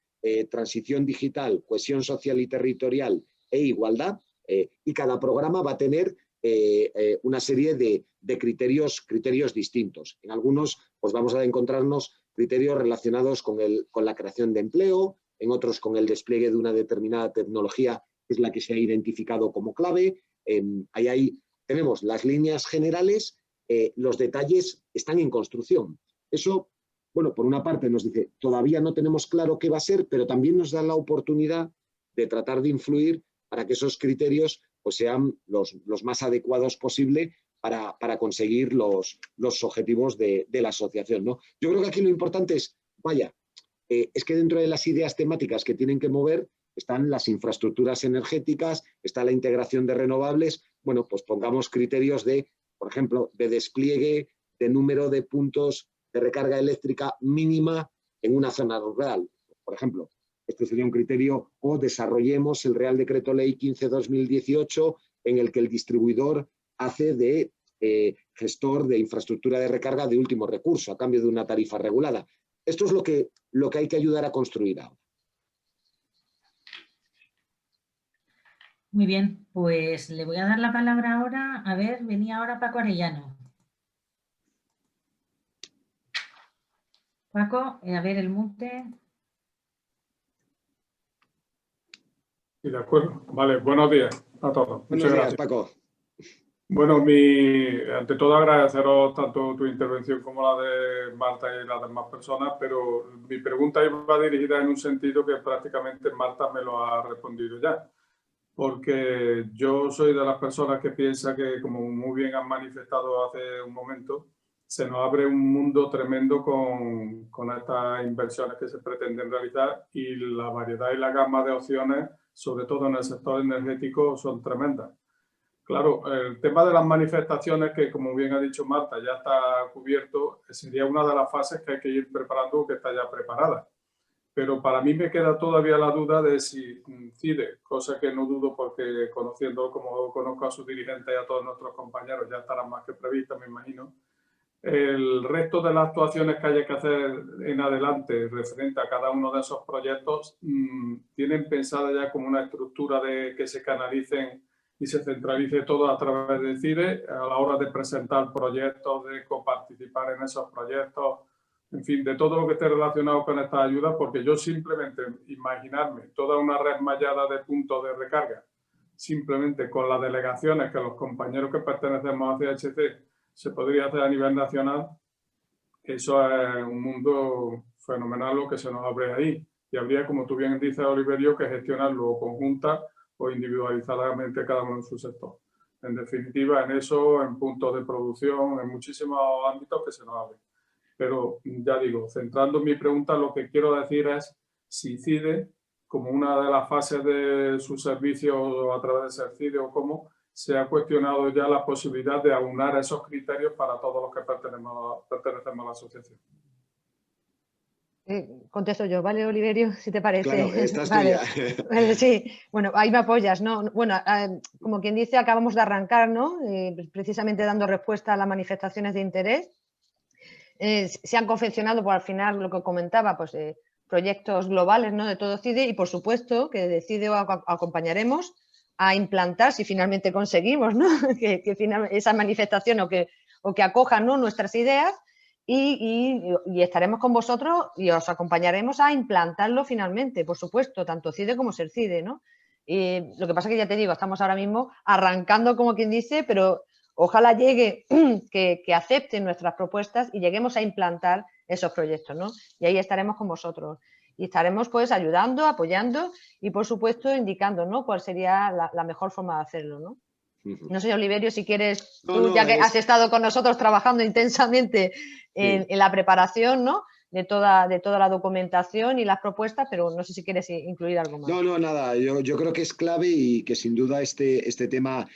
Speaker 3: transición digital, cohesión social y territorial e igualdad, y cada programa va a tener una serie de criterios distintos. En algunos pues vamos a encontrarnos criterios relacionados con la creación de empleo, en otros con el despliegue de una determinada tecnología, que es la que se ha identificado como clave. Ahí tenemos las líneas generales, los detalles están en construcción. Eso, bueno, por una parte nos dice, todavía no tenemos claro qué va a ser, pero también nos da la oportunidad de tratar de influir para que esos criterios pues, sean los más adecuados posible para conseguir los objetivos de la asociación, ¿no? Yo creo que aquí lo importante es, es que dentro de las ideas temáticas que tienen que mover están las infraestructuras energéticas, está la integración de renovables. Bueno, pues pongamos criterios de, por ejemplo, de despliegue, de número de puntos de recarga eléctrica mínima en una zona rural. Por ejemplo, este sería un criterio, o desarrollemos el Real Decreto Ley 15/2018 en el que el distribuidor hace de gestor de infraestructura de recarga de último recurso a cambio de una tarifa regulada. Esto es lo que hay que ayudar a construir ahora.
Speaker 1: Muy bien, pues le voy a dar la palabra ahora. A ver, venía ahora Paco Arellano. Paco, a ver el mute.
Speaker 5: Sí, de acuerdo. Vale, buenos días a todos.
Speaker 3: Buenos días, Paco.
Speaker 5: Bueno, ante todo agradeceros tanto tu intervención como la de Marta y las demás personas, pero mi pregunta iba dirigida en un sentido que prácticamente Marta me lo ha respondido ya. Porque yo soy de las personas que piensa que, como muy bien han manifestado hace un momento, se nos abre un mundo tremendo con estas inversiones que se pretenden realizar, y la variedad y la gama de opciones, sobre todo en el sector energético, son tremendas. Claro, el tema de las manifestaciones, que como bien ha dicho Marta, ya está cubierto, sería una de las fases que hay que ir preparando o que está ya preparada. Pero para mí me queda todavía la duda de si CIDE, cosa que no dudo porque conociendo como conozco a sus dirigentes y a todos nuestros compañeros ya estarán más que previstas, me imagino. El resto de las actuaciones que haya que hacer en adelante referente a cada uno de esos proyectos tienen pensada ya como una estructura de que se canalicen y se centralice todo a través de CIDE a la hora de presentar proyectos, de coparticipar en esos proyectos, en fin, de todo lo que esté relacionado con estas ayudas, porque yo simplemente imaginarme toda una red mallada de puntos de recarga, simplemente con las delegaciones que los compañeros que pertenecemos a CHC se podría hacer a nivel nacional, eso es un mundo fenomenal lo que se nos abre ahí. Y habría, como tú bien dices, Oliverio, que gestionarlo conjunta o individualizadamente cada uno en su sector. En definitiva, en eso, en puntos de producción, en muchísimos ámbitos que se nos abren. Pero ya digo, centrando mi pregunta, lo que quiero decir es si CIDE, como una de las fases de su servicio a través de ser CIDE o cómo, se ha cuestionado ya la posibilidad de aunar esos criterios para todos los que pertenecemos a la asociación.
Speaker 2: Contesto yo, ¿vale, Oliverio? Si te parece.
Speaker 3: Claro, estás tú
Speaker 2: vale.
Speaker 3: ya.
Speaker 2: Vale, sí, bueno, ahí me apoyas, ¿no? Bueno, como quien dice, acabamos de arrancar, ¿no? Precisamente dando respuesta a las manifestaciones de interés. Se han confeccionado, pues al final, lo que comentaba, pues proyectos globales, ¿no? De todo CIDE, y por supuesto que de CIDE acompañaremos a implantar, si finalmente conseguimos, ¿no? que esa manifestación o que acojan, ¿no? Nuestras ideas, y estaremos con vosotros y os acompañaremos a implantarlo finalmente, por supuesto, tanto CIDE como SERCIDE, ¿no? Lo que pasa es que ya te digo, estamos ahora mismo arrancando, como quien dice, pero ojalá llegue que acepten nuestras propuestas y lleguemos a implantar esos proyectos, ¿no? Y ahí estaremos con vosotros. Y estaremos pues ayudando, apoyando y por supuesto indicando, ¿no? Cuál sería la mejor forma de hacerlo, ¿no? No sé, Oliverio, si quieres, tú, ya que has estado con nosotros trabajando intensamente en la preparación, ¿no?, de toda la documentación y las propuestas, pero no sé si quieres incluir algo más.
Speaker 3: No, nada, yo creo que es clave y que sin duda este tema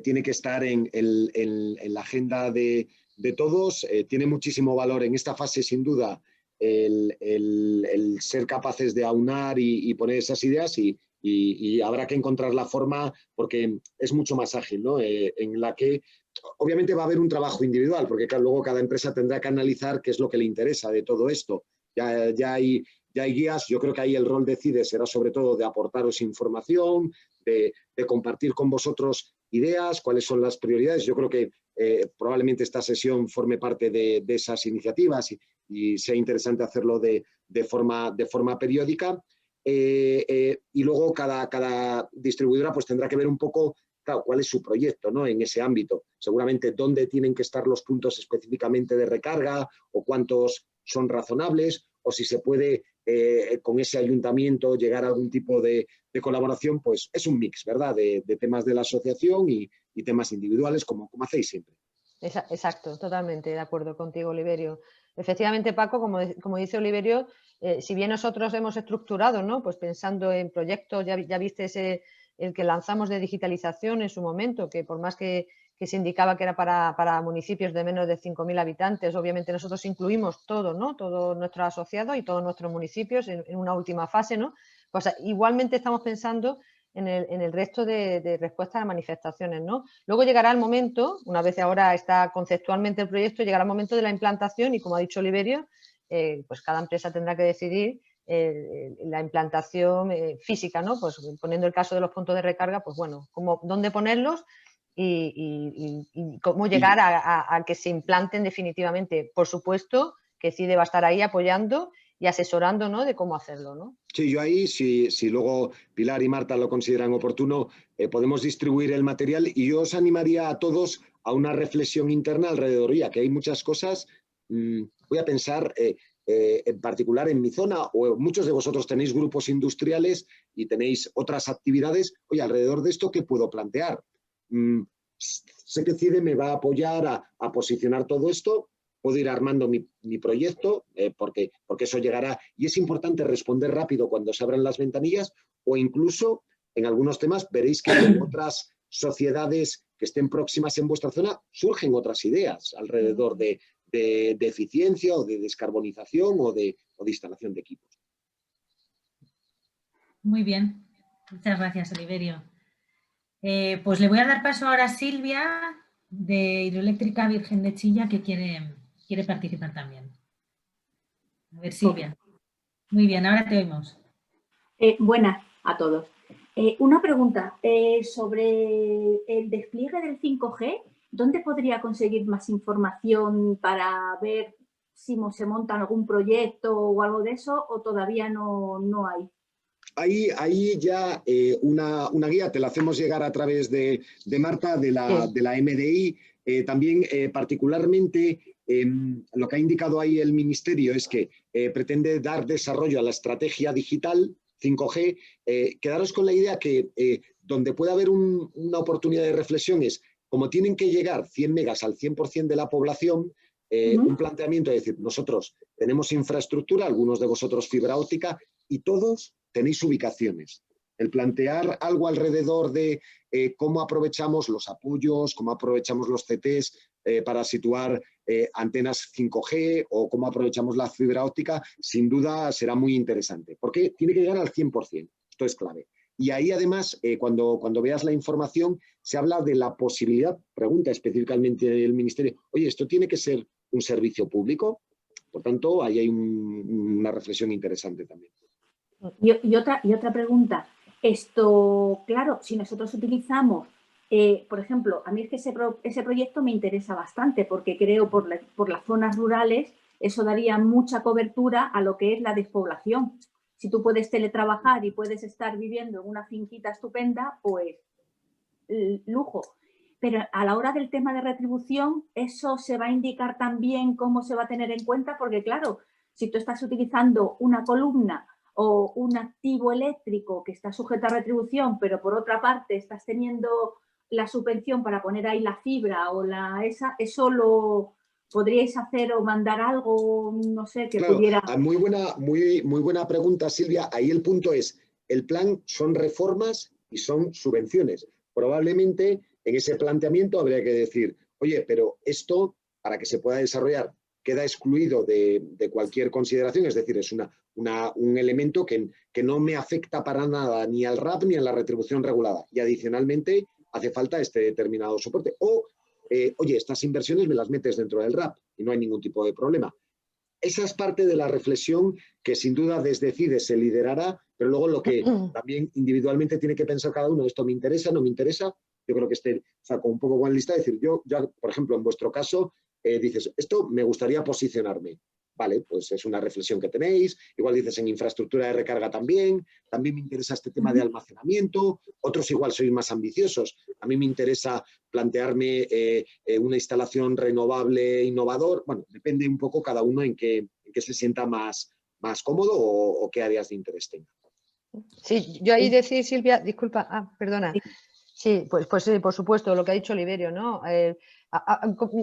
Speaker 3: tiene que estar en la agenda de todos. Tiene muchísimo valor en esta fase, sin duda, el ser capaces de aunar y poner esas ideas y habrá que encontrar la forma porque es mucho más ágil, ¿no? En la que obviamente va a haber un trabajo individual, porque luego cada empresa tendrá que analizar qué es lo que le interesa de todo esto. Ya hay guías, yo creo que ahí el rol de CIDE será sobre todo de aportaros información, de compartir con vosotros ideas, cuáles son las prioridades. Yo creo que probablemente esta sesión forme parte de esas iniciativas y sea interesante hacerlo de forma periódica. Y luego cada distribuidora pues tendrá que ver un poco, claro, cuál es su proyecto, ¿no?, en ese ámbito. Seguramente dónde tienen que estar los puntos específicamente de recarga o cuántos son razonables o si se puede con ese ayuntamiento llegar a algún tipo de colaboración, pues es un mix, ¿verdad?, de temas de la asociación y temas individuales como hacéis siempre.
Speaker 2: Exacto, totalmente de acuerdo contigo, Oliverio. Efectivamente, Paco, como dice Oliverio, si bien nosotros hemos estructurado, ¿no?, pues pensando en proyectos, ya viste el que lanzamos de digitalización en su momento, que por más que se indicaba que era para municipios de menos de 5.000 habitantes, obviamente nosotros incluimos todo, ¿no?, todos nuestros asociados y todos nuestros municipios en una última fase, ¿no? Pues igualmente estamos pensando en el resto de respuestas a manifestaciones, ¿no? Luego llegará el momento, una vez ahora está conceptualmente el proyecto, llegará el momento de la implantación y, como ha dicho Oliverio, pues cada empresa tendrá que decidir la implantación física, ¿no? Pues poniendo el caso de los puntos de recarga, pues bueno, dónde ponerlos y cómo llegar a que se implanten definitivamente. Por supuesto que CIDE va a estar ahí apoyando y asesorando, ¿no?, de cómo hacerlo, ¿no?
Speaker 3: Sí, yo ahí, si luego Pilar y Marta lo consideran oportuno, podemos distribuir el material y yo os animaría a todos a una reflexión interna alrededor, ya que hay muchas cosas. Voy a pensar en particular en mi zona, o muchos de vosotros tenéis grupos industriales y tenéis otras actividades. Oye, alrededor de esto, ¿qué puedo plantear? Sé que CIDE me va a apoyar a posicionar todo esto. Puedo ir armando mi proyecto porque eso llegará y es importante responder rápido cuando se abran las ventanillas o incluso en algunos temas veréis que con otras sociedades que estén próximas en vuestra zona surgen otras ideas alrededor de eficiencia o de descarbonización o de instalación de equipos.
Speaker 1: Muy bien, muchas gracias, Oliverio. Pues le voy a dar paso ahora a Silvia de Hidroeléctrica Virgen de Chilla que quiere participar también. A ver, Silvia. Muy bien, ahora te oímos.
Speaker 6: Buenas a todos. Una pregunta sobre el despliegue del 5G. ¿Dónde podría conseguir más información para ver si se monta algún proyecto o algo de eso o todavía no hay?
Speaker 3: Ahí ya una guía te la hacemos llegar a través de Marta, de la MDI. También particularmente lo que ha indicado ahí el Ministerio es que pretende dar desarrollo a la estrategia digital 5G. Quedaros con la idea que donde puede haber una oportunidad de reflexión es como tienen que llegar 100 megas al 100% de la población, un planteamiento de decir, nosotros tenemos infraestructura, algunos de vosotros fibra óptica y todos tenéis ubicaciones. El plantear algo alrededor de cómo aprovechamos los apoyos, cómo aprovechamos los CTs para situar antenas 5G o cómo aprovechamos la fibra óptica, sin duda será muy interesante, porque tiene que llegar al 100%, esto es clave. Y ahí además, cuando veas la información, se habla de la posibilidad, pregunta específicamente el Ministerio, oye, ¿esto tiene que ser un servicio público? Por tanto, ahí hay una reflexión interesante también.
Speaker 6: Y otra pregunta. Esto, claro, si nosotros utilizamos, por ejemplo, a mí es que ese proyecto me interesa bastante porque creo por las zonas rurales eso daría mucha cobertura a lo que es la despoblación. Si tú puedes teletrabajar y puedes estar viviendo en una finquita estupenda, pues lujo. Pero a la hora del tema de retribución, eso se va a indicar también cómo se va a tener en cuenta, porque claro, si tú estás utilizando una columna o un activo eléctrico que está sujeto a retribución, pero por otra parte estás teniendo la subvención para poner ahí la fibra o eso lo podríais hacer o mandar algo, no sé, que
Speaker 3: claro,
Speaker 6: pudiera...
Speaker 3: Muy buena pregunta, Silvia. Ahí el punto es, el plan son reformas y son subvenciones. Probablemente en ese planteamiento habría que decir, oye, pero esto, para que se pueda desarrollar, queda excluido de cualquier consideración, es decir, es un elemento que no me afecta para nada ni al RAP ni a la retribución regulada. Y adicionalmente hace falta este determinado soporte. O, oye, estas inversiones me las metes dentro del RAP y no hay ningún tipo de problema. Esa es parte de la reflexión que sin duda desde CIDE se liderará, pero luego lo que también individualmente tiene que pensar cada uno, esto me interesa, no me interesa. Yo creo que saco un poco con lista, decir, yo ya, por ejemplo, en vuestro caso, dices, esto me gustaría posicionarme. Vale, pues es una reflexión que tenéis. Igual dices en infraestructura de recarga también me interesa este tema de almacenamiento. Otros igual sois más ambiciosos. A mí me interesa plantearme una instalación renovable, innovador. Bueno, depende un poco cada uno en qué se sienta más cómodo o qué áreas de interés tenga.
Speaker 2: Sí, yo ahí decir, Silvia, disculpa, perdona. Sí, pues por supuesto, lo que ha dicho Oliverio, ¿no?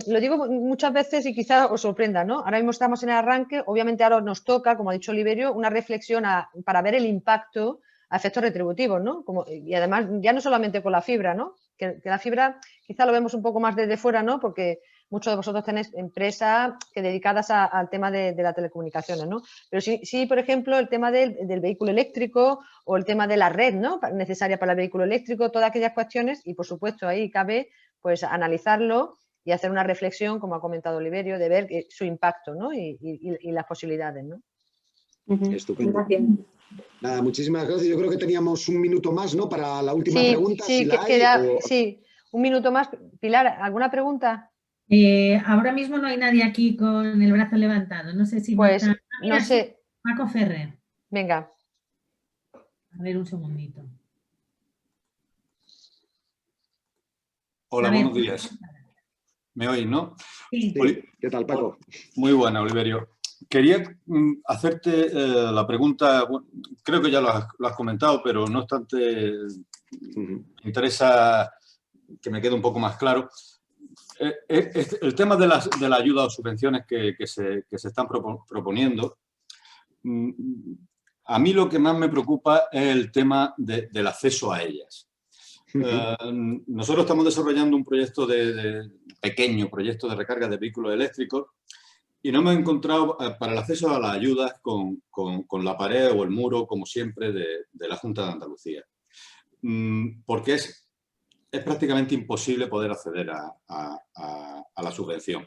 Speaker 2: Lo digo muchas veces y quizás os sorprenda, ¿no? Ahora mismo estamos en el arranque, obviamente ahora nos toca, como ha dicho Oliverio, una reflexión para ver el impacto a efectos retributivos, ¿no? Y además, ya no solamente con la fibra, ¿no? Que la fibra quizá lo vemos un poco más desde fuera, ¿no? Porque muchos de vosotros tenéis empresas que dedicadas al tema de las telecomunicaciones, ¿no? Pero sí, por ejemplo, el tema del vehículo eléctrico o el tema de la red, ¿no? Necesaria para el vehículo eléctrico, todas aquellas cuestiones, y por supuesto ahí cabe pues analizarlo y hacer una reflexión, como ha comentado Oliverio, de ver su impacto, ¿no? Y las posibilidades, ¿no?
Speaker 3: Estupendo.
Speaker 6: Gracias.
Speaker 3: Nada, muchísimas gracias. Yo creo que teníamos un minuto más, ¿no? Para la última pregunta.
Speaker 2: Sí, sí, un minuto más. Pilar, ¿alguna pregunta?
Speaker 1: Ahora mismo no hay nadie aquí con el brazo levantado. No sé si...
Speaker 2: Pues,
Speaker 1: mira,
Speaker 2: no sé.
Speaker 1: Sí, Paco Ferrer.
Speaker 2: Venga.
Speaker 1: A ver, un segundito.
Speaker 7: Hola, buenos días. ¿Me oís, no?
Speaker 1: Sí.
Speaker 3: ¿Qué tal, Paco?
Speaker 7: Muy buena, Oliverio. Quería hacerte la pregunta, creo que ya lo has comentado, pero no obstante, me interesa que me quede un poco más claro. El tema de la ayuda o subvenciones que se están proponiendo, a mí lo que más me preocupa es el tema del acceso a ellas. Nosotros estamos desarrollando un proyecto pequeño proyecto de recarga de vehículos eléctricos y no hemos encontrado para el acceso a las ayudas con la pared o el muro, como siempre, de la Junta de Andalucía. Porque es prácticamente imposible poder acceder a la subvención.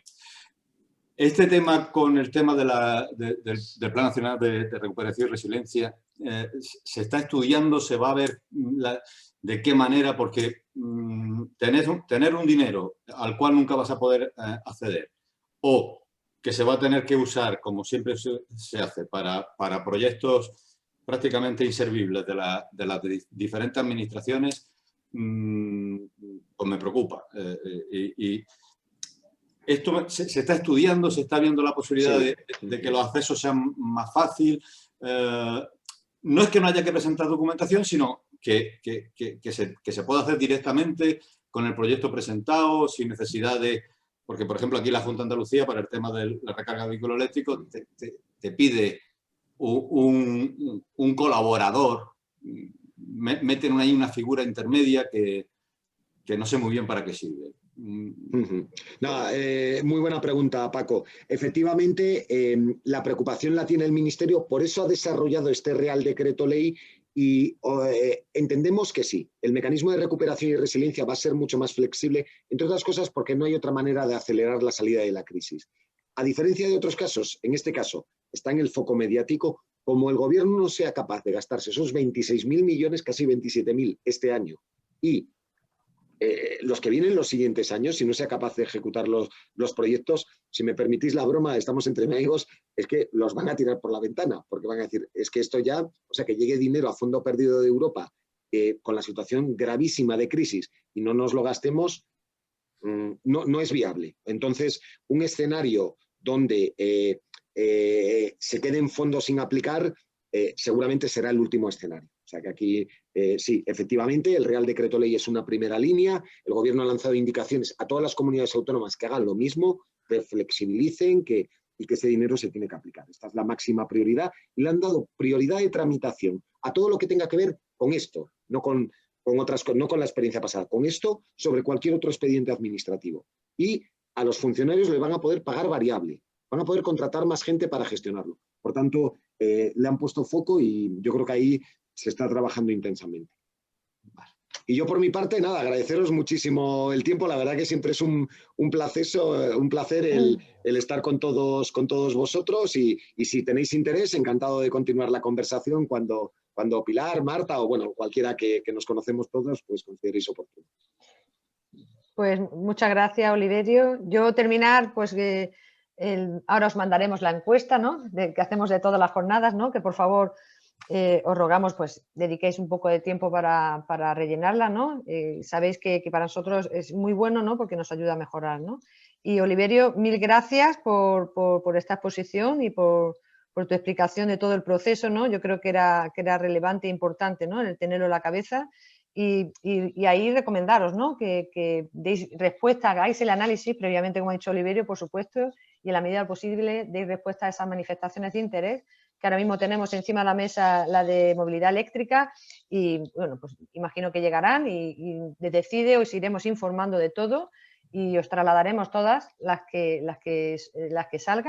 Speaker 7: Este tema, con el tema del Plan Nacional de Recuperación y Resiliencia, se está estudiando, se va a ver de qué manera, porque tener un dinero al cual nunca vas a poder acceder o que se va a tener que usar, como siempre se hace, para proyectos prácticamente inservibles de las diferentes administraciones, pues me preocupa. Y esto se está estudiando, se está viendo la posibilidad de que los accesos sean más fáciles. No es que no haya que presentar documentación, sino que se pueda hacer directamente con el proyecto presentado, sin necesidad de... Porque, por ejemplo, aquí la Junta de Andalucía, para el tema de la recarga de vehículos eléctricos, te pide un colaborador. Meten ahí una figura intermedia que no sé muy bien para qué sirve.
Speaker 3: Nada, muy buena pregunta, Paco. Efectivamente, la preocupación la tiene el Ministerio, por eso ha desarrollado este Real Decreto Ley y entendemos que sí, el mecanismo de recuperación y resiliencia va a ser mucho más flexible, entre otras cosas porque no hay otra manera de acelerar la salida de la crisis. A diferencia de otros casos, en este caso está en el foco mediático, como el Gobierno no sea capaz de gastarse esos 26.000 millones, casi 27.000 este año, y los que vienen los siguientes años, si no sea capaz de ejecutar los proyectos, si me permitís la broma, estamos entre amigos, es que los van a tirar por la ventana, porque van a decir, es que esto ya, o sea, que llegue dinero a fondo perdido de Europa con la situación gravísima de crisis y no nos lo gastemos, no es viable. Entonces, un escenario donde se queden fondos sin aplicar seguramente será el último escenario. sea que aquí sí, efectivamente, el Real Decreto Ley es una primera línea, el Gobierno ha lanzado indicaciones a todas las comunidades autónomas que hagan lo mismo, que flexibilicen y que ese dinero se tiene que aplicar. Esta es la máxima prioridad y le han dado prioridad de tramitación a todo lo que tenga que ver con esto, no con la experiencia pasada, con esto sobre cualquier otro expediente administrativo. Y a los funcionarios les van a poder pagar variable, van a poder contratar más gente para gestionarlo. Por tanto, le han puesto foco y yo creo que ahí se está trabajando intensamente. Vale. Y yo por mi parte, nada, agradeceros muchísimo el tiempo. La verdad que siempre es un placer el estar con todos vosotros y si tenéis interés, encantado de continuar la conversación cuando Pilar, Marta o bueno, cualquiera que nos conocemos todos, pues consideréis oportuno.
Speaker 2: Pues muchas gracias, Oliverio. Yo terminar, pues ahora os mandaremos la encuesta, ¿no? Que hacemos de todas las jornadas, ¿no? Que por favor os rogamos, pues dediquéis un poco de tiempo para rellenarla, ¿no? Sabéis que para nosotros es muy bueno, ¿no? Porque nos ayuda a mejorar, ¿no? Y Oliverio, mil gracias por esta exposición y por tu explicación de todo el proceso, ¿no? Yo creo que era relevante e importante, ¿no? El tenerlo en la cabeza. Y ahí recomendaros, ¿no? Que deis respuesta, hagáis el análisis previamente, como ha dicho Oliverio, por supuesto, y en la medida posible deis respuesta a esas manifestaciones de interés, que ahora mismo tenemos encima de la mesa la de movilidad eléctrica y, bueno, pues imagino que llegarán y desde CIDE os iremos informando de todo y os trasladaremos todas las que salgan.